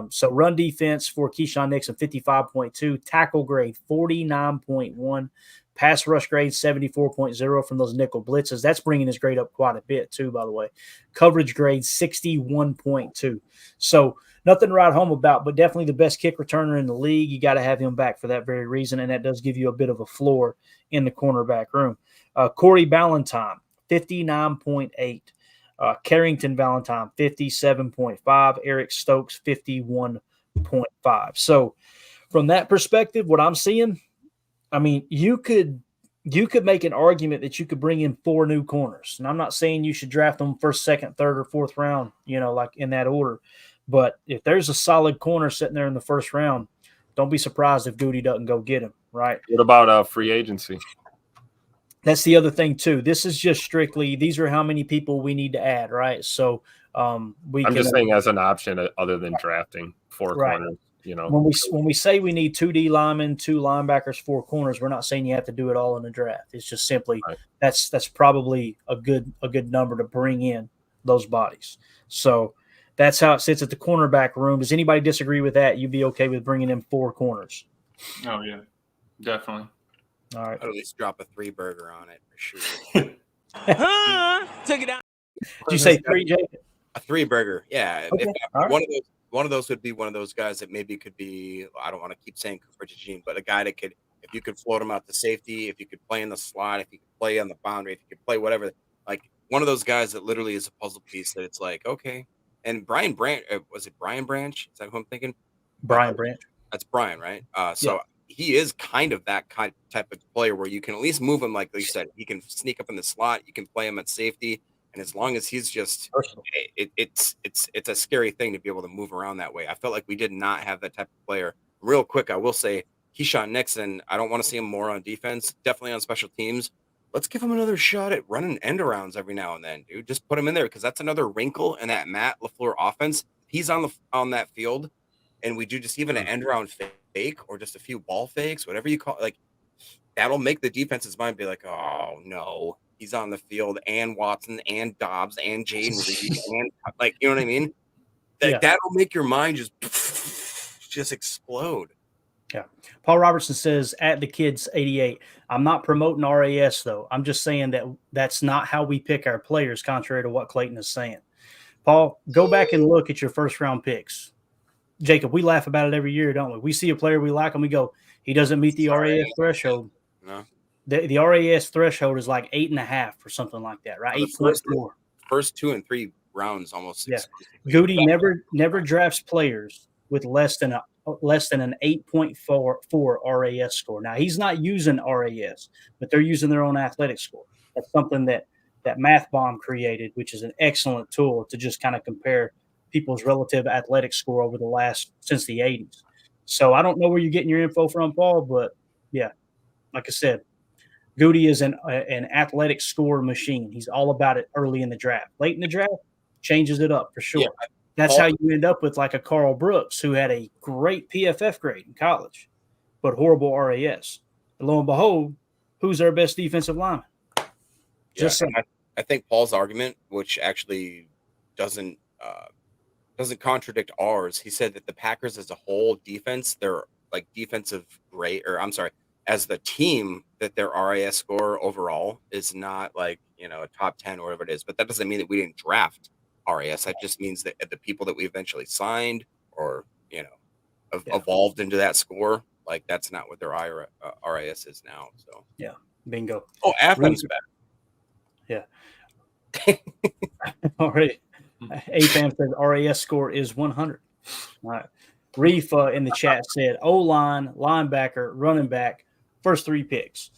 So run defense for Keyshawn Nixon, 55.2. Tackle grade, 49.1. Pass rush grade, 74.0 from those nickel blitzes. That's bringing his grade up quite a bit too, by the way. Coverage grade, 61.2. So nothing to write home about, but definitely the best kick returner in the league. You got to have him back for that very reason, and that does give you a bit of a floor in the cornerback room. Corey Ballantyne, 59.8. Carrington Valentine, 57.5. Eric Stokes, 51.5. So from that perspective, what I'm seeing, I mean, you could make an argument that you could bring in 4 new corners. And I'm not saying you should draft them first, second, third, or fourth round, like in that order. But if there's a solid corner sitting there in the first round, don't be surprised if Goody doesn't go get him, right? What about free agency? That's the other thing too. This is just strictly, these are how many people we need to add, right? So I'm just saying as an option other than drafting 4 corners. When we say we need 2 D linemen, 2 linebackers, 4 corners, we're not saying you have to do it all in the draft. It's just simply that's probably a good number to bring in those bodies. So that's how it sits at the cornerback room. Does anybody disagree with that? You'd be okay with bringing in 4 corners? Oh yeah, definitely. All right. I'd at least drop a 3 burger on it for sure. Take it out. Did you say 3, Jake? A 3 burger, yeah. Okay. One of those would be one of those guys that maybe could be. I don't want to keep saying Cooper DeJean, but a guy that could, if you could float him out to safety, if you could play in the slot, if you could play on the boundary, if you could play whatever, like one of those guys that literally is a puzzle piece that it's like okay. And Brian Branch, was it Brian Branch? Is that who I'm thinking? Brian Branch. That's Brian, right? So he is kind of that type of player where you can at least move him, like you said, he can sneak up in the slot, you can play him at safety, and as long as he's just, it's a scary thing to be able to move around that way. I felt like we did not have that type of player. Real quick, I will say, Keyshawn Nixon, I don't want to see him more on defense, definitely on special teams. Let's give him another shot at running end arounds every now and then, dude. Just put him in there because that's another wrinkle in that Matt LaFleur offense. He's on that field, and we do just even an end around fake or just a few ball fakes, whatever you call it, like that'll make the defense's mind be like, oh no, he's on the field, and Watson and Dobbs and Jaden Reed and like, you know what I mean? That'll make your mind just explode. Yeah. Paul Robertson says at the kids 88. I'm not promoting RAS though. I'm just saying that's not how we pick our players, contrary to what Clayton is saying. Paul, go back and look at your first round picks. Jacob, we laugh about it every year, don't we? We see a player we like and we go, he doesn't meet the RAS threshold. No. The RAS threshold is like 8.5 or something like that, right? 8.4. First 2 and 3 rounds almost. Yeah. Goody never drafts players with less than an 8.44 RAS score. Now he's not using RAS, but they're using their own athletic score. That's something that Math Bomb created, which is an excellent tool to just kind of compare people's relative athletic score since the 80s. So I don't know where you're getting your info from, Paul, but yeah, like I said, Goody is an athletic score machine. He's all about it early in the draft. Late in the draft, changes it up for sure. Yeah. That's how you end up with like a Carl Brooks who had a great PFF grade in college, but horrible RAS. And lo and behold, who's our best defensive lineman? I think Paul's argument, which actually doesn't doesn't contradict ours. He said that the Packers as a whole defense, they're like defensive grade, or I'm sorry, as the team, that their RAS score overall is not like, a top 10 or whatever it is. But that doesn't mean that we didn't draft RAS. That just means that the people that we eventually signed or, evolved into that score, like that's not what their RAS is now. So yeah, bingo. Oh, Athens better. Yeah. All right. AFAM says RAS score is 100. All right. Reef in the chat said O-line, linebacker, running back, first 3 picks.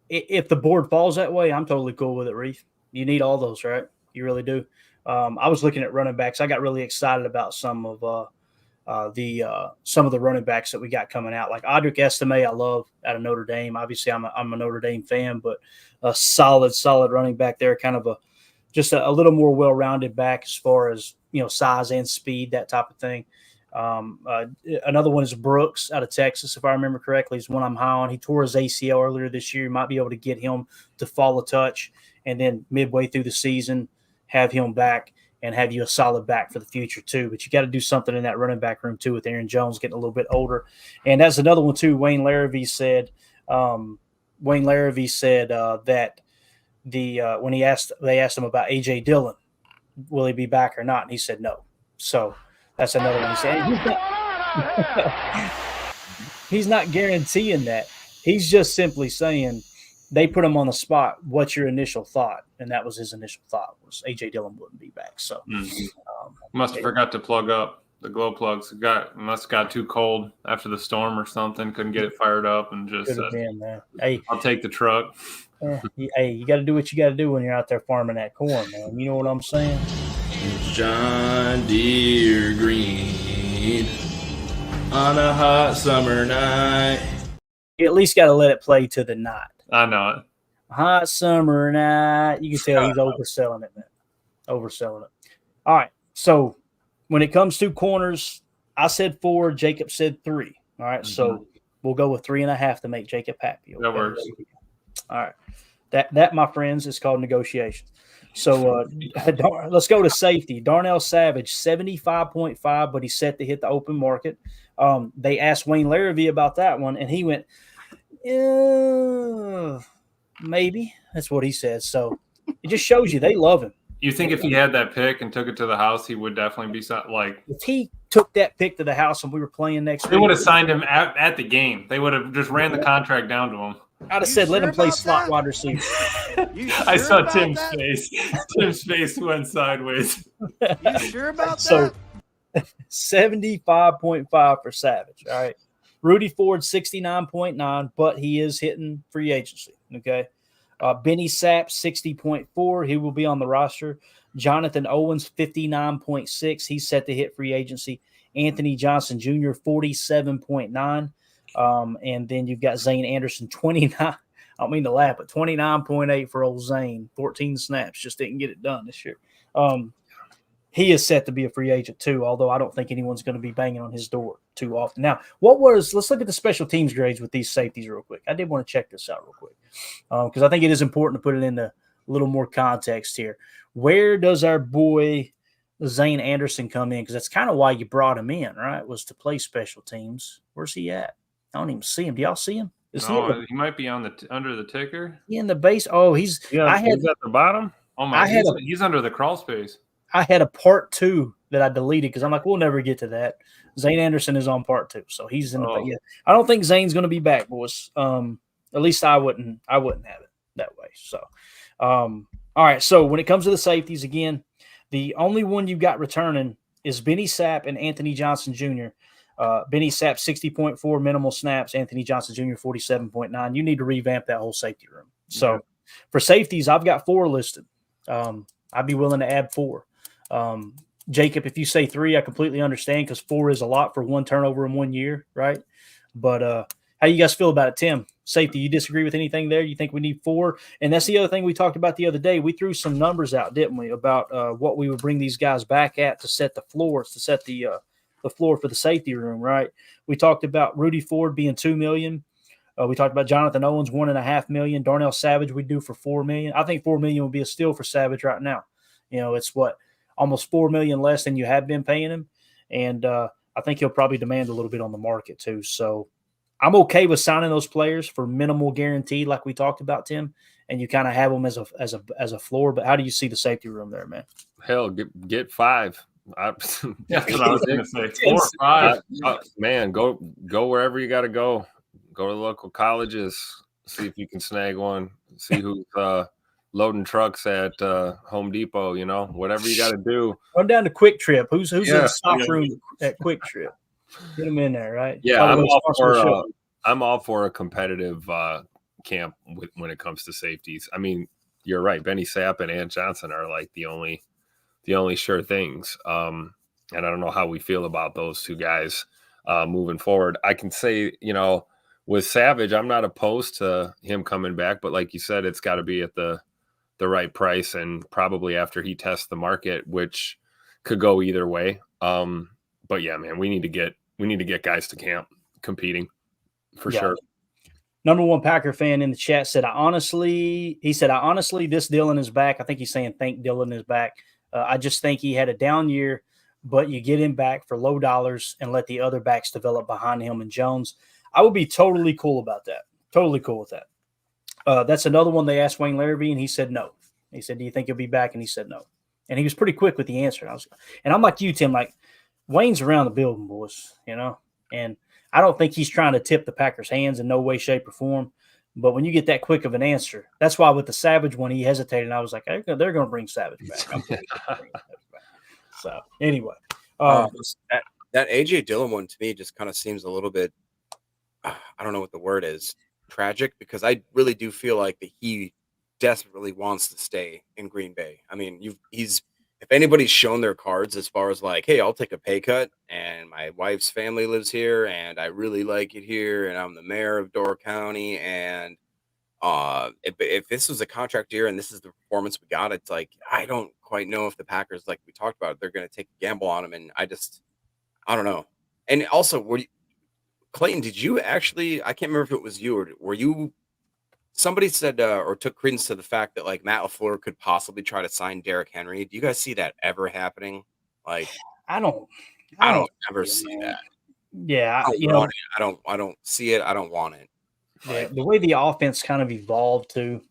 If the board falls that way, I'm totally cool with it, Reef. You need all those, right? You really do. I was looking at running backs. I got really excited about some of the running backs that we got coming out. Like Audric Estime, I love out of Notre Dame. Obviously, I'm a Notre Dame fan, but a solid running back there, kind of just a little more well-rounded back as far as, size and speed, that type of thing. Another one is Brooks out of Texas, if I remember correctly. He's one I'm high on. He tore his ACL earlier this year. You might be able to get him to fall a touch, and then midway through the season, have him back and have you a solid back for the future too. But you got to do something in that running back room too, with Aaron Jones getting a little bit older. And that's another one too. Wayne Larrivee said that when they asked him about AJ Dillon, will he be back or not? And he said no. So that's another one. He said he's not guaranteeing that. He's just simply saying they put him on the spot. What's your initial thought? And that was his initial thought, was AJ Dillon wouldn't be back. So must have forgot to plug up the glow plugs. Must have got too cold after the storm or something. Couldn't get it fired up and just hey, I'll take the truck. Hey, you got to do what you got to do when you're out there farming that corn, man. You know what I'm saying? John Deere green on a hot summer night. You at least got to let it play to the night. I know it. Hot summer night. You can tell he's overselling it, man. Overselling it. All right. So when it comes to corners, I said 4. Jacob said 3. All right. So we'll go with 3.5 to make Jacob happy. Okay? That works. All right. That, my friends, is called negotiations. So let's go to safety. Darnell Savage, 75.5, but he's set to hit the open market. They asked Wayne Larrivee about that one, and he went, maybe. That's what he said. So it just shows you they love him. You think if he had that pick and took it to the house, he would definitely be like. If he took that pick to the house and we were playing next week, they would have signed him at the game. They would have just ran the contract down to him. I'd have said, let him play slot wide receiver. I saw Tim's face. Tim's face went sideways. You sure about that? So 75.5 for Savage. All right. Rudy Ford, 69.9, but he is hitting free agency. Okay. Benny Sapp, 60.4. He will be on the roster. Jonathan Owens, 59.6. He's set to hit free agency. Anthony Johnson Jr., 47.9. And then you've got Zane Anderson, 29. I don't mean to laugh, but 29.8 for old Zane. 14 snaps. Just didn't get it done this year. He is set to be a free agent too, although I don't think anyone's going to be banging on his door too often. Now, let's look at the special teams grades with these safeties real quick. I did want to check this out real quick because I think it is important to put it into a little more context here. Where does our boy Zane Anderson come in? Because that's kind of why you brought him in, right? Was to play special teams. Where's he at? I don't even see him. Do y'all see him? He might be on under the ticker. He in the base. Oh, he's. Yeah, he's at the bottom. Oh my! He's under the crawl space. I had a part 2 that I deleted because I'm like, we'll never get to that. Zane Anderson is on part 2, so he's in the. Yeah, I don't think Zane's going to be back, boys. At least I wouldn't have it that way. So, all right. So when it comes to the safeties, again, the only one you got returning is Benny Sapp and Anthony Johnson Jr. Benny Sapp, 60.4 minimal snaps. Anthony Johnson Jr., 47.9. You need to revamp that whole safety room. So for safeties, I've got 4 listed. I'd be willing to add 4. Jacob, if you say 3, I completely understand because 4 is a lot for 1 turnover in 1 year, right? But how you guys feel about it, Tim? Safety, you disagree with anything there? You think we need 4? And that's the other thing we talked about the other day. We threw some numbers out, didn't we, about what we would bring these guys back at to set the floors, to set the floor for the safety room, right? We talked about Rudy Ford being $2 million. We talked about Jonathan Owens, $1.5 million. Darnell Savage we do for $4 million. I think $4 million would be a steal for Savage right now. You know, it's what almost $4 million less than you have been paying him, and I think he'll probably demand a little bit on the market too. So I'm okay with signing those players for minimal guarantee, like we talked about, Tim, and you kind of have them as a floor. But how do you see the safety room there, man? Hell, get 5. That's what I was going to say. 4 or 5. Man, go wherever you got to go. Go to the local colleges. See if you can snag one. See who's loading trucks at Home Depot. Whatever you got to do. Run down to Quick Trip. Who's in the stock room at Quick Trip? Get them in there, right? Yeah, I'm all for a competitive camp when it comes to safeties. I mean, you're right. Benny Sapp and Ant Johnson are like the only sure things. And I don't know how we feel about those two guys moving forward. I can say, with Savage, I'm not opposed to him coming back, but like you said, it's got to be at the right price and probably after he tests the market, which could go either way. But yeah, man, we need to get guys to camp competing for sure. Number one Packer fan in the chat said, I honestly, this Dillon is back. I think he's saying thank Dillon is back. I just think he had a down year, but you get him back for low dollars and let the other backs develop behind him and Jones. I would be totally cool about that. Totally cool with that. That's another one they asked Wayne Larrabee, and he said no. He said, do you think he'll be back? And he said no. And he was pretty quick with the answer. And I'm like you, Tim, like Wayne's around the building, boys, and I don't think he's trying to tip the Packers' hands in no way, shape, or form. But when you get that quick of an answer, that's why with the Savage one, he hesitated. And I was like, they're going to bring Savage back. So anyway, that AJ Dillon one to me just kind of seems a little bit, I don't know what the word is, tragic, because I really do feel like that he desperately wants to stay in Green Bay. I mean, if anybody's shown their cards as far as like, hey, I'll take a pay cut and my wife's family lives here and I really like it here and I'm the mayor of Door County and if this was a contract year and this is the performance we got, it's like I don't quite know if the Packers, like we talked about, they're going to take a gamble on him, and I don't know. And also, Clayton, did you actually? I can't remember if it was you or were you. Somebody said or took credence to the fact that like Matt LaFleur could possibly try to sign Derrick Henry. Do you guys see that ever happening? Like, I don't ever see that. Yeah, I don't see it. I don't want it. Yeah, the way the offense kind of evolved too,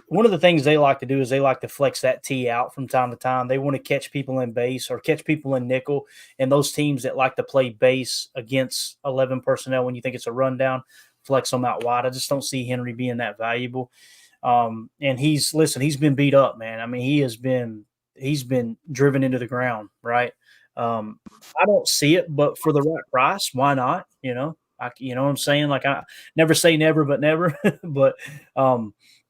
one of the things they like to do is they like to flex that T out from time to time. They want to catch people in base or catch people in nickel. And those teams that like to play base against 11 personnel when you think it's a rundown, flex them out wide. I just don't see Henry being that valuable. And he's been beat up, man. I mean, he's been driven into the ground, right? I don't see it, but for the right price, why not? You know what I'm saying? Like, I never say never, but never. But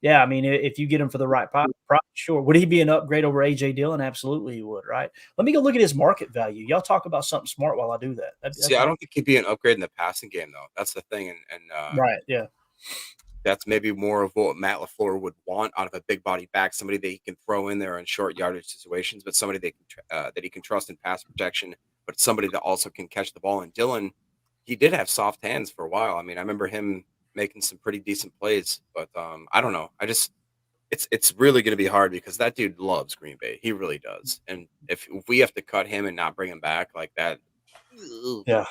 yeah, I mean, if you get him for the right price, sure. Would he be an upgrade over AJ Dillon? Absolutely, he would. Right. Let me go look at his market value. Y'all talk about something smart while I do that. I don't think he'd be an upgrade in the passing game, though. That's the thing. And right, yeah. That's maybe more of what Matt LaFleur would want out of a big body back, somebody that he can throw in there in short yardage situations, but somebody that he can trust in pass protection, but somebody that also can catch the ball. And Dillon, he did have soft hands for a while. I mean, I remember him making some pretty decent plays, but I don't know. It's really going to be hard because that dude loves Green Bay. He really does. And if we have to cut him and not bring him back like that, yeah.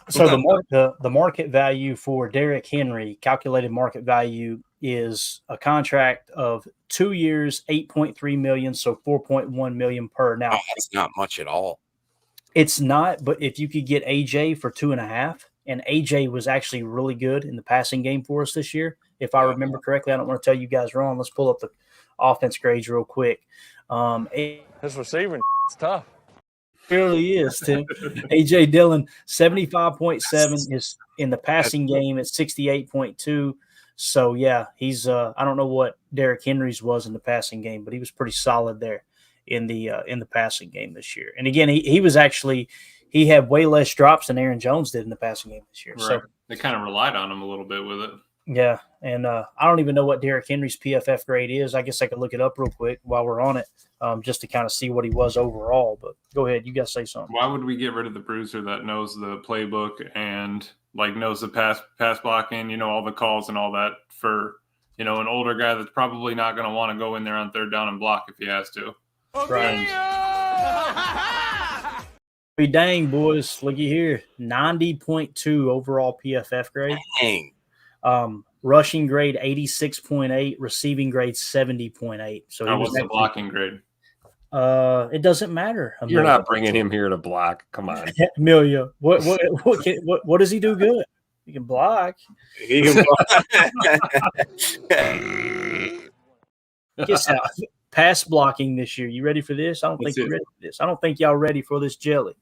So the market value for Derrick Henry, calculated market value, is a contract of 2 years, $8.3 million, so $4.1 million per. Now, it's not much at all. It's not, but if you could get AJ for 2.5, and AJ was actually really good in the passing game for us this year, if I remember correctly. I don't want to tell you guys wrong. Let's pull up the offense grades real quick. His receiving is tough. Really is, Tim. AJ Dillon, 75.7 is in the passing game at 68.2. So yeah, he's I don't know what Derrick Henry's was in the passing game, but he was pretty solid there in the passing game this year. And again, he had way less drops than Aaron Jones did in the passing game this year. Right. So they kind of relied on him a little bit with it. Yeah, and I don't even know what Derrick Henry's PFF grade is. I guess I could look it up real quick while we're on it, just to kind of see what he was overall. But go ahead, you guys say something. Why would we get rid of the bruiser that knows the playbook and like knows the pass blocking, all the calls and all that for, an older guy that's probably not going to want to go in there on third down and block if he has to. Right. Be dang, boys. Looky here. 90.2 overall PFF grade. Dang. Rushing grade 86.8, receiving grade 70.8. So How was the blocking grade? It doesn't matter. You're not bringing him here to block. Come on. Amelia, what does he do good? He can block. He can block. Guess out. Pass blocking this year. You ready for this? I don't think you're ready for this. I don't think y'all ready for this jelly.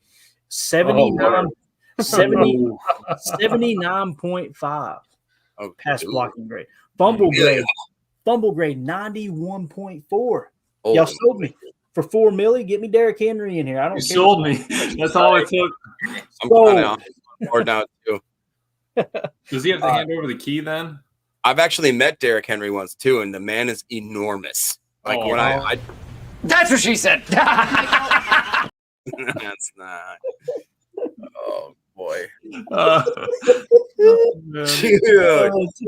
79.5 pass blocking grade. Fumble grade 91.4. Y'all sold me for $4 million. Get me Derrick Henry in here. I don't care. Sold me. That's all it took. I'm kind of bored now too. Does he have to hand over the key then? I've actually met Derrick Henry once too, and the man is enormous. Like when I That's what she said. that's not. Oh boy. That was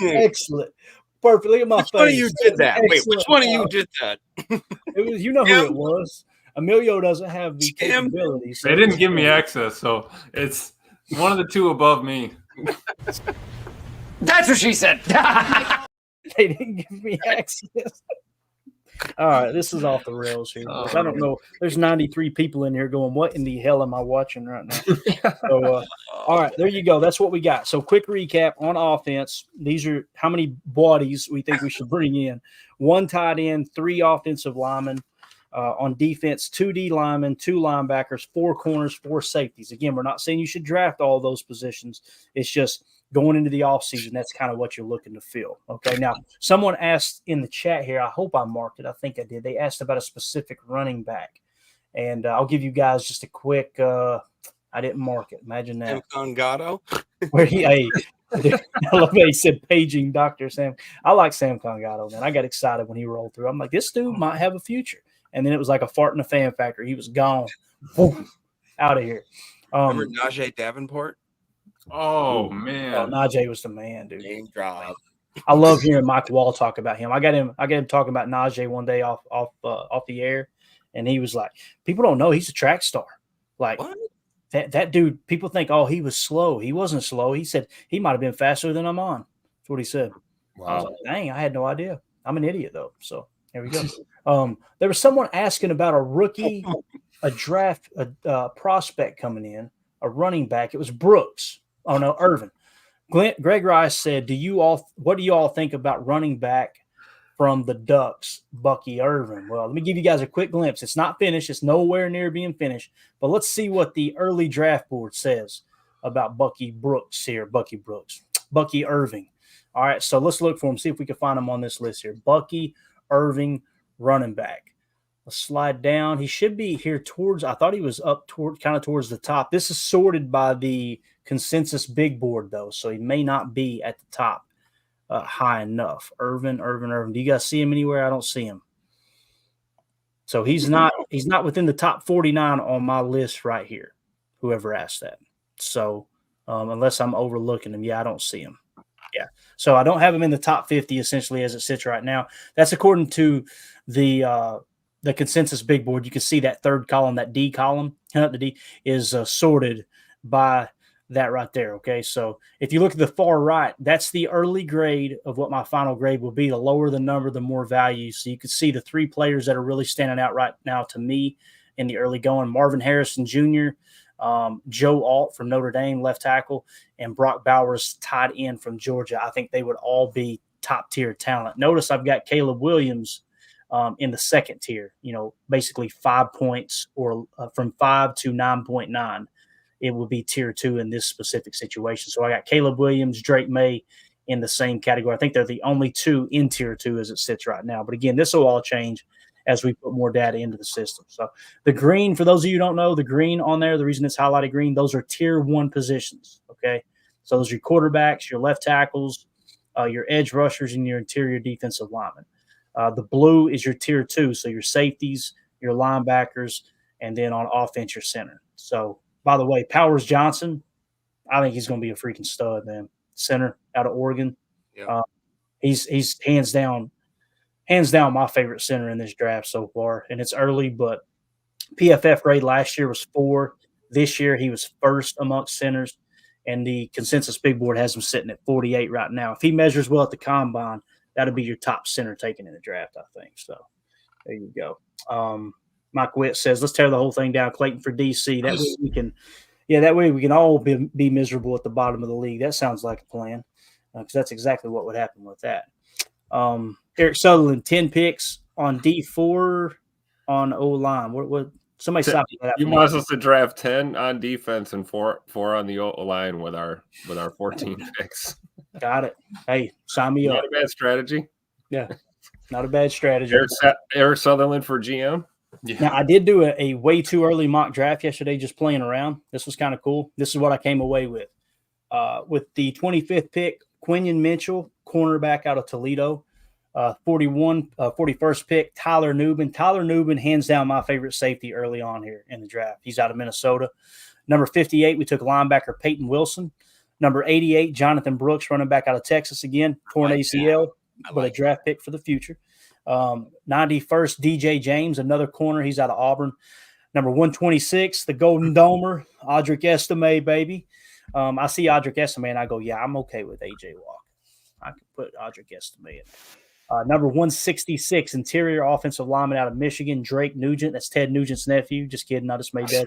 excellent. Perfect. Look at my face. Which one of you did that? Wait, which one of you did that? It was, you know who it was. Emilio doesn't have the capability. So they didn't give me access, so it's one of the two above me. That's what she said. They didn't give me access. All right, this is off the rails here. I don't know. There's 93 people in here going, what in the hell am I watching right now? So, all right, there you go. That's what we got. So quick recap on offense. These are how many bodies we think we should bring in. 1 tight end, 3 offensive linemen. On defense, 2 D linemen, 2 linebackers, 4 corners, 4 safeties. Again, we're not saying you should draft all those positions. It's just going into the offseason, that's kind of what you're looking to fill. Okay, now someone asked in the chat here, I hope I marked it. I think I did. They asked about a specific running back. And I'll give you guys just a quick I didn't mark it. Imagine that. Sam Congato? Where I love how he said paging Dr. Sam. I like Sam Congato, man. I got excited when he rolled through. I'm like, this dude might have a future. And then it was like a fart in a fan factory. He was gone. Out of here. Remember Najee Davenport? Oh, man. Najee was the man, dude. Name drop. I love hearing Mike Wall talk about him. I got him talking about Najee one day off the air, and he was like, people don't know he's a track star. Like what? That dude, people think, oh, he was slow. He wasn't slow. He said he might have been faster than I'm on. That's what he said. Wow. I was like, dang, I had no idea. I'm an idiot though. So there we go. There was someone asking about a rookie, a draft, a prospect coming in, a running back. It was Brooks. Oh no, Irvin. Greg Rice said, what do you all think about running back from the Ducks, Bucky Irvin? Well, let me give you guys a quick glimpse. It's not finished. It's nowhere near being finished. But let's see what the early draft board says about Bucky Irving. All right, so let's look for him, see if we can find him on this list here. Bucky Irving, running back. Let's slide down. He should be here towards, I thought he was up towards the top. This is sorted by the consensus big board, though, so he may not be at the top high enough. Irvin. Do you guys see him anywhere? I don't see him. So he's not within the top 49 on my list right here, whoever asked that. So unless I'm overlooking him, I don't see him. Yeah. So I don't have him in the top 50 essentially as it sits right now. That's according to the consensus big board. You can see that third column, that D column, the D is sorted by that right there. Okay. So if you look at the far right, that's the early grade of what my final grade will be. The lower the number, the more value. So you can see the 3 players that are really standing out right now to me in the early going: Marvin Harrison Jr., Joe Alt from Notre Dame, left tackle, and Brock Bowers, tight end from Georgia. I think they would all be top tier talent. Notice I've got Caleb Williams in the second tier, basically 5 points or from 5 to 9.9. It would be tier 2 in this specific situation. So I got Caleb Williams, Drake May in the same category. I think they're the only 2 in tier 2 as it sits right now. But again, this will all change as we put more data into the system. So the green, for those of you who don't know, the green on there, the reason it's highlighted green, those are tier 1 positions. Okay. So those are your quarterbacks, your left tackles, your edge rushers, and your interior defensive linemen. The blue is your tier 2. So your safeties, your linebackers, and then on offense, your center. So, by the way, Powers Johnson, I think he's going to be a freaking stud, man. Center out of Oregon. Yeah. He's hands down hands down my favorite center in this draft so far. And it's early, but PFF grade last year was 4. This year he was first amongst centers, and the consensus big board has him sitting at 48 right now. If he measures well at the combine, that'll be your top center taken in the draft, I think. So there you go. Mike Witt says, let's tear the whole thing down, Clayton, for DC. That way we can, that way we can all be miserable at the bottom of the league. That sounds like a plan, because that's exactly what would happen with that. Eric Sutherland, 10 picks on D4 on O-line. What somebody stop that? You want us to draft 10 on defense and four on the O-line with our 14 picks. Got it. Hey, sign me up. Not a bad strategy. Yeah, not a bad strategy. Eric Sutherland for GM. Yeah. Now, I did do a way too early mock draft yesterday, just playing around. This was kind of cool. This is what I came away with. With the 25th pick, Quinion Mitchell, cornerback out of Toledo. 41st pick, Tyler Nubin. Tyler Nubin, hands down, my favorite safety early on here in the draft. He's out of Minnesota. Number 58, we took linebacker Peyton Wilson. Number 88, Jonathan Brooks, running back out of Texas again, torn ACL, but a draft pick for the future. 91st, DJ James, another corner. He's out of Auburn. Number 126, the Golden Domer, Audric Estime, baby. I see Audric Estime, and I go, yeah, I'm okay with A.J. Walker. I could put Audric Estime in. Number 166, interior offensive lineman out of Michigan, Drake Nugent. That's Ted Nugent's nephew. Just kidding. I just made that.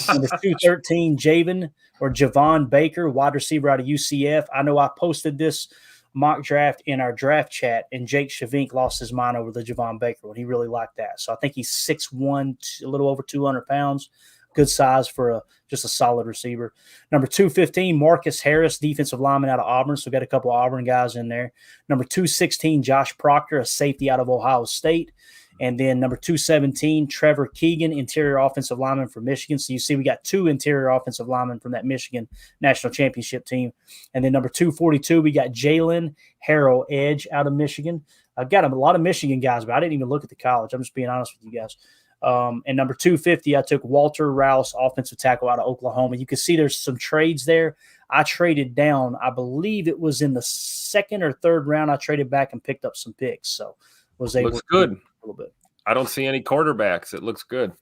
Number 213, Javon Baker, wide receiver out of UCF. I know I posted this mock draft in our draft chat, and Jake Shavink lost his mind over the Javon Baker one. He really liked that. So I think he's 6'1", a little over 200 pounds. Good size for just a solid receiver. Number 215, Marcus Harris, defensive lineman out of Auburn. So got a couple of Auburn guys in there. Number 216, Josh Proctor, a safety out of Ohio State. And then number 217, Trevor Keegan, interior offensive lineman for Michigan. So you see we got 2 interior offensive linemen from that Michigan national championship team. And then number 242, we got Jalen Harrell, edge out of Michigan. I've got a lot of Michigan guys, but I didn't even look at the college. I'm just being honest with you guys. And number 250, I took Walter Rouse, offensive tackle out of Oklahoma. You can see there's some trades there. I traded down. I believe it was in the second or third round. I traded back and picked up some picks. So was able looks good. A little bit. I don't see any quarterbacks. It looks good.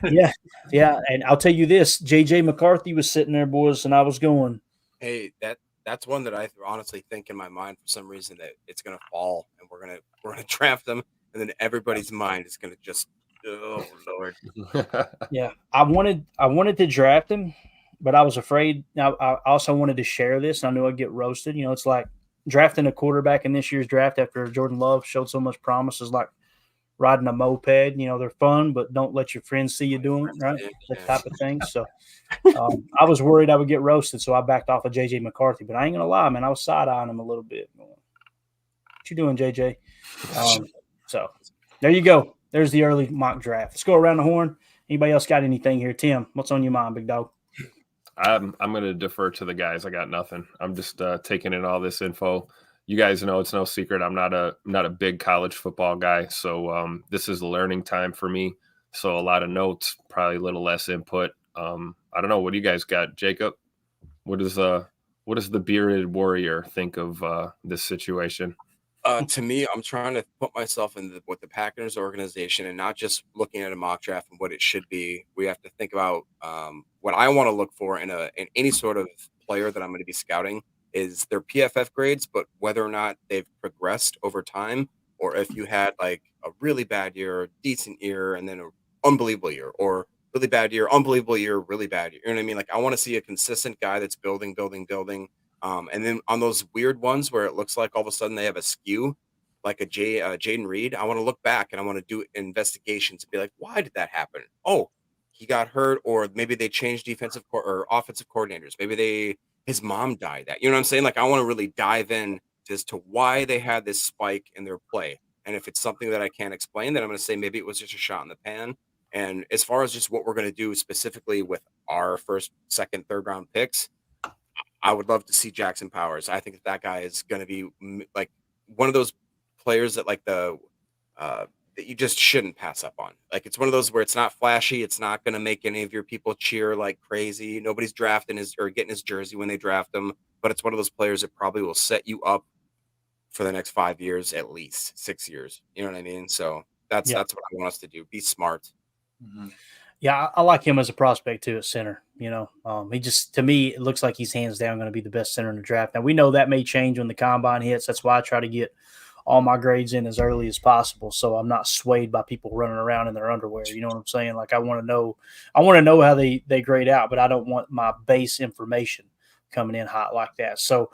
Yeah. And I'll tell you this, J.J. McCarthy was sitting there, boys, and I was going. Hey, that's one that I honestly think in my mind for some reason that it's going to fall, and we're gonna draft them, and then everybody's mind is going to just. Oh Lord! Yeah, I wanted to draft him, but I was afraid. Now I also wanted to share this. And I knew I'd get roasted. You know, it's like drafting a quarterback in this year's draft after Jordan Love showed so much promise is like riding a moped. You know, they're fun, but don't let your friends see you doing it, right? That type of thing. So I was worried I would get roasted, so I backed off of JJ McCarthy. But I ain't gonna lie, man, I was side eyeing him a little bit. What you doing, JJ? So there you go. There's the early mock draft. Let's go around the horn. Anybody else got anything here? Tim, what's on your mind, big dog? I'm going to defer to the guys. I got nothing. I'm just taking in all this info. You guys know it's no secret. I'm not a big college football guy, so this is a learning time for me. So a lot of notes, probably a little less input. I don't know. What do you guys got, Jacob? What does the bearded warrior think of this situation? To me, I'm trying to put myself in with the Packers organization and not just looking at a mock draft and what it should be. We have to think about what I want to look for in any sort of player that I'm going to be scouting is their PFF grades, but whether or not they've progressed over time, or if you had like a really bad year, decent year, and then an unbelievable year, or really bad year, unbelievable year, really bad year. You know what I mean? Like I want to see a consistent guy that's building. And then on those weird ones where it looks like all of a sudden they have a skew, like a Jaden Reed, I want to look back and I want to do investigations and be like, why did that happen? Oh, he got hurt, or maybe they changed defensive or offensive coordinators. Maybe his mom died. That, you know what I'm saying? Like I want to really dive in as to why they had this spike in their play. And if it's something that I can't explain, then I'm going to say maybe it was just a shot in the pan. And as far as just what we're going to do specifically with our first, second, third round picks, I would love to see Jackson Powers. I think that guy is going to be like one of those players that like that you just shouldn't pass up on. Like it's one of those where it's not flashy. It's not going to make any of your people cheer like crazy. Nobody's drafting or getting his jersey when they draft him, but it's one of those players that probably will set you up for the next 5 years, at least 6 years. You know what I mean? So that's what I want us to do. Be smart. Mm-hmm. Yeah, I like him as a prospect too at center. He just, to me, it looks like he's hands down going to be the best center in the draft. Now we know that may change when the combine hits. That's why I try to get all my grades in as early as possible, so I'm not swayed by people running around in their underwear. You know what I'm saying? Like I want to know how they grade out, but I don't want my base information coming in hot like that. So,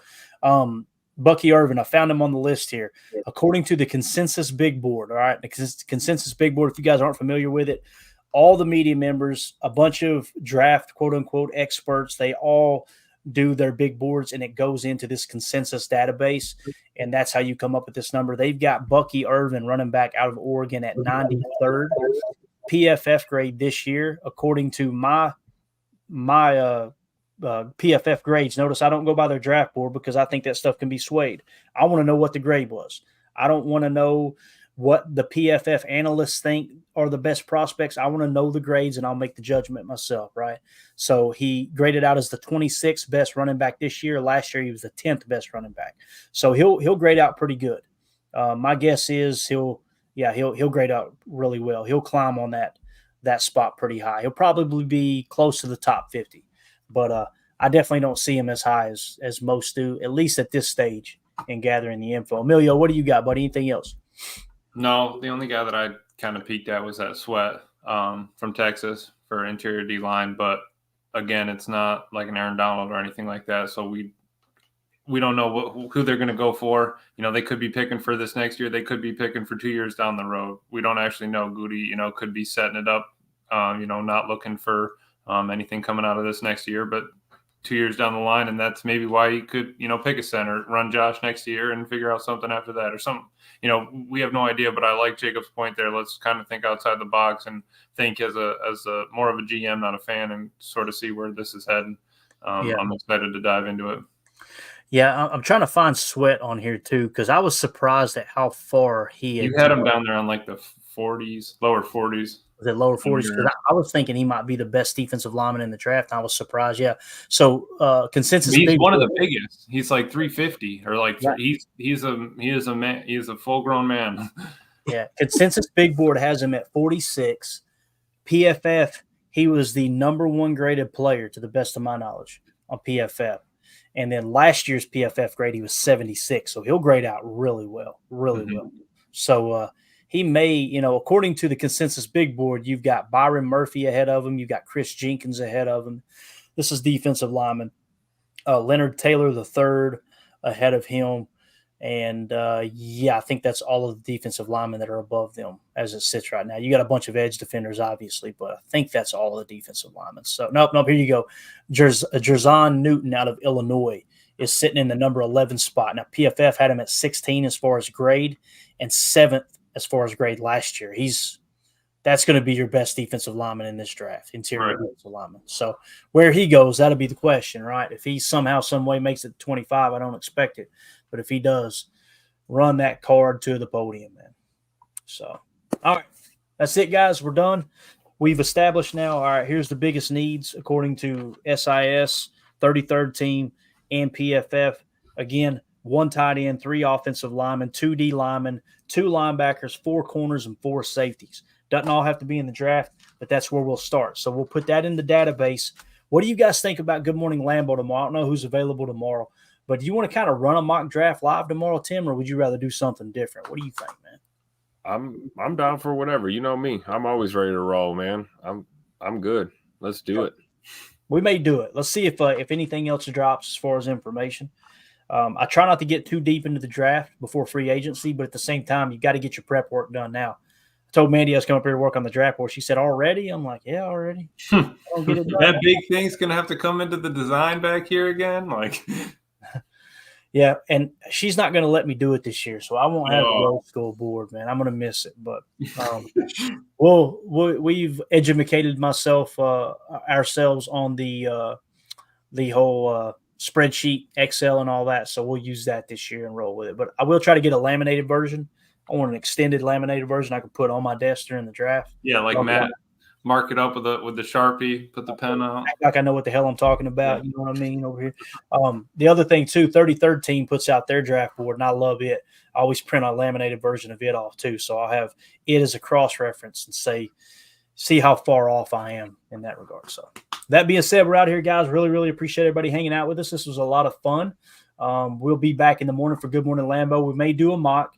Bucky Irvin, I found him on the list here. According to the Consensus Big Board, all right, the Consensus Big Board, if you guys aren't familiar with it, all the media members, a bunch of draft, quote-unquote, experts, they all do their big boards, and it goes into this consensus database, and that's how you come up with this number. They've got Bucky Irvin, running back out of Oregon, at 93rd PFF grade this year, according to my PFF grades. Notice I don't go by their draft board because I think that stuff can be swayed. I want to know what the grade was. I don't want to know what the PFF analysts think are the best prospects. I want to know the grades, and I'll make the judgment myself, right? So he graded out as the 26th best running back this year. Last year he was the 10th best running back. So he'll grade out pretty good. My guess is he'll grade out really well. He'll climb on that spot pretty high. He'll probably be close to the top 50, but I definitely don't see him as high as most do, at least at this stage in gathering the info. Emilio, what do you got, buddy? Anything else? No, the only guy that I kind of peeked at was that Sweat from Texas for interior D-line. But, again, it's not like an Aaron Donald or anything like that. So we don't know who they're going to go for. They could be picking for this next year. They could be picking for 2 years down the road. We don't actually know. Goody, could be setting it up, not looking for anything coming out of this next year. But 2 years down the line, and that's maybe why he could, pick a center, run Josh next year, and figure out something after that or something. We have no idea, but I like Jacob's point there. Let's kind of think outside the box and think as a more of a GM, not a fan, and sort of see where this is heading. I'm excited to dive into it. Yeah, I'm trying to find Sweat on here too, because I was surprised at how far he You had him down there on like the 40s, lower 40s. The lower 40s, because I was thinking he might be the best defensive lineman in the draft. And I was surprised. Yeah. So consensus. He's one of the biggest. He's like 350, or like he's a man. He's a full grown man. Yeah. Consensus Big Board has him at 46. PFF, he was the number one graded player to the best of my knowledge on PFF. And then last year's PFF grade, he was 76. So he'll grade out really well, really well. So he may, according to the Consensus Big Board, you've got Byron Murphy ahead of him. You've got Chris Jenkins ahead of him. This is defensive lineman. Leonard Taylor III ahead of him. And, I think that's all of the defensive linemen that are above them as it sits right now. You got a bunch of edge defenders, obviously, but I think that's all of the defensive linemen. So, nope, here you go. Jerzon Newton out of Illinois is sitting in the number 11 spot. Now, PFF had him at 16 as far as grade and 7th as far as grade last year. That's going to be your best defensive lineman in this draft, interior defensive lineman. So where he goes, that'll be the question, right? If he somehow, some way makes it to 25, I don't expect it. But if he does, run that card to the podium, man. So, all right. That's it, guys. We're done. We've established now, all right, here's the biggest needs according to SIS, 33rd team, and PFF. Again, 1 tight end, 3 offensive linemen, 2 D linemen, 2 linebackers, 4 corners, and 4 safeties. Doesn't all have to be in the draft, but that's where we'll start. So we'll put that in the database. What do you guys think about Good Morning Lambeau tomorrow? I don't know who's available tomorrow, but do you want to kind of run a mock draft live tomorrow, Tim, or would you rather do something different? What do you think, man? I'm down for whatever. You know me. I'm always ready to roll, man. I'm good. Let's do it. We may do it. Let's see if anything else drops as far as information. I try not to get too deep into the draft before free agency, but at the same time, you got to get your prep work done now. I told Mandy I was coming up here to work on the draft board. She said, already? I'm like, yeah, already. That big thing's going to have to come into the design back here again? Yeah, and she's not going to let me do it this year, so I won't have the old school board, man. I'm going to miss it, but we've educated ourselves on the whole spreadsheet, Excel, and all that, so we'll use that this year and roll with it. But I will try to get a laminated version. I want an extended laminated version I can put on my desk during the draft. Yeah, like mark it up with the Sharpie, put the pen out. Act like I know what the hell I'm talking about. You know what I mean over here. The other thing too, 33rd team puts out their draft board, and I love it. I always print a laminated version of it off too, so I'll have it as a cross reference and see how far off I am in that regard. So that being said, we're out here, guys. Really, really appreciate everybody hanging out with us. This was a lot of fun. We'll be back in the morning for Good Morning Lambeau. We may do a mock.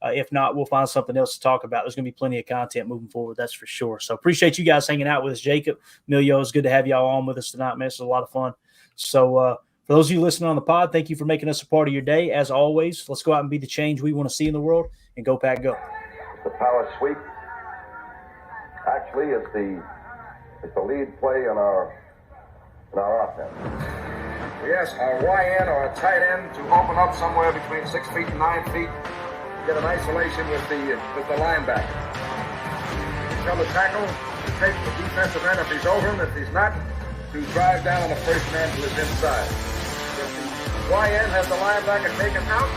If not, we'll find something else to talk about. There's going to be plenty of content moving forward, that's for sure. So appreciate you guys hanging out with us. Jacob, Emilio, it's good to have y'all on with us tonight, man. It's a lot of fun. So for those of you listening on the pod, thank you for making us a part of your day. As always, let's go out and be the change we want to see in the world, and go Pack Go. The power sweep. Actually, it's the lead play in our offense. Yes, a YN or a tight end to open up somewhere between 6 feet and 9 feet. Get an isolation with the linebacker. Tell the tackle to take the defensive end if he's over him. If he's not, to drive down on the first man to his inside. If the YN has the linebacker taken out,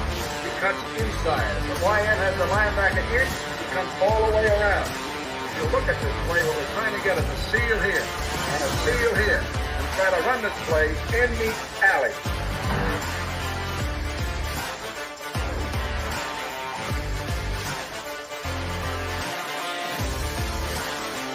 he cuts inside. If the YN has the linebacker in, he comes all the way around. If you look at this play, what we're trying to get is a seal here and a seal here, and try to run this play in the alley.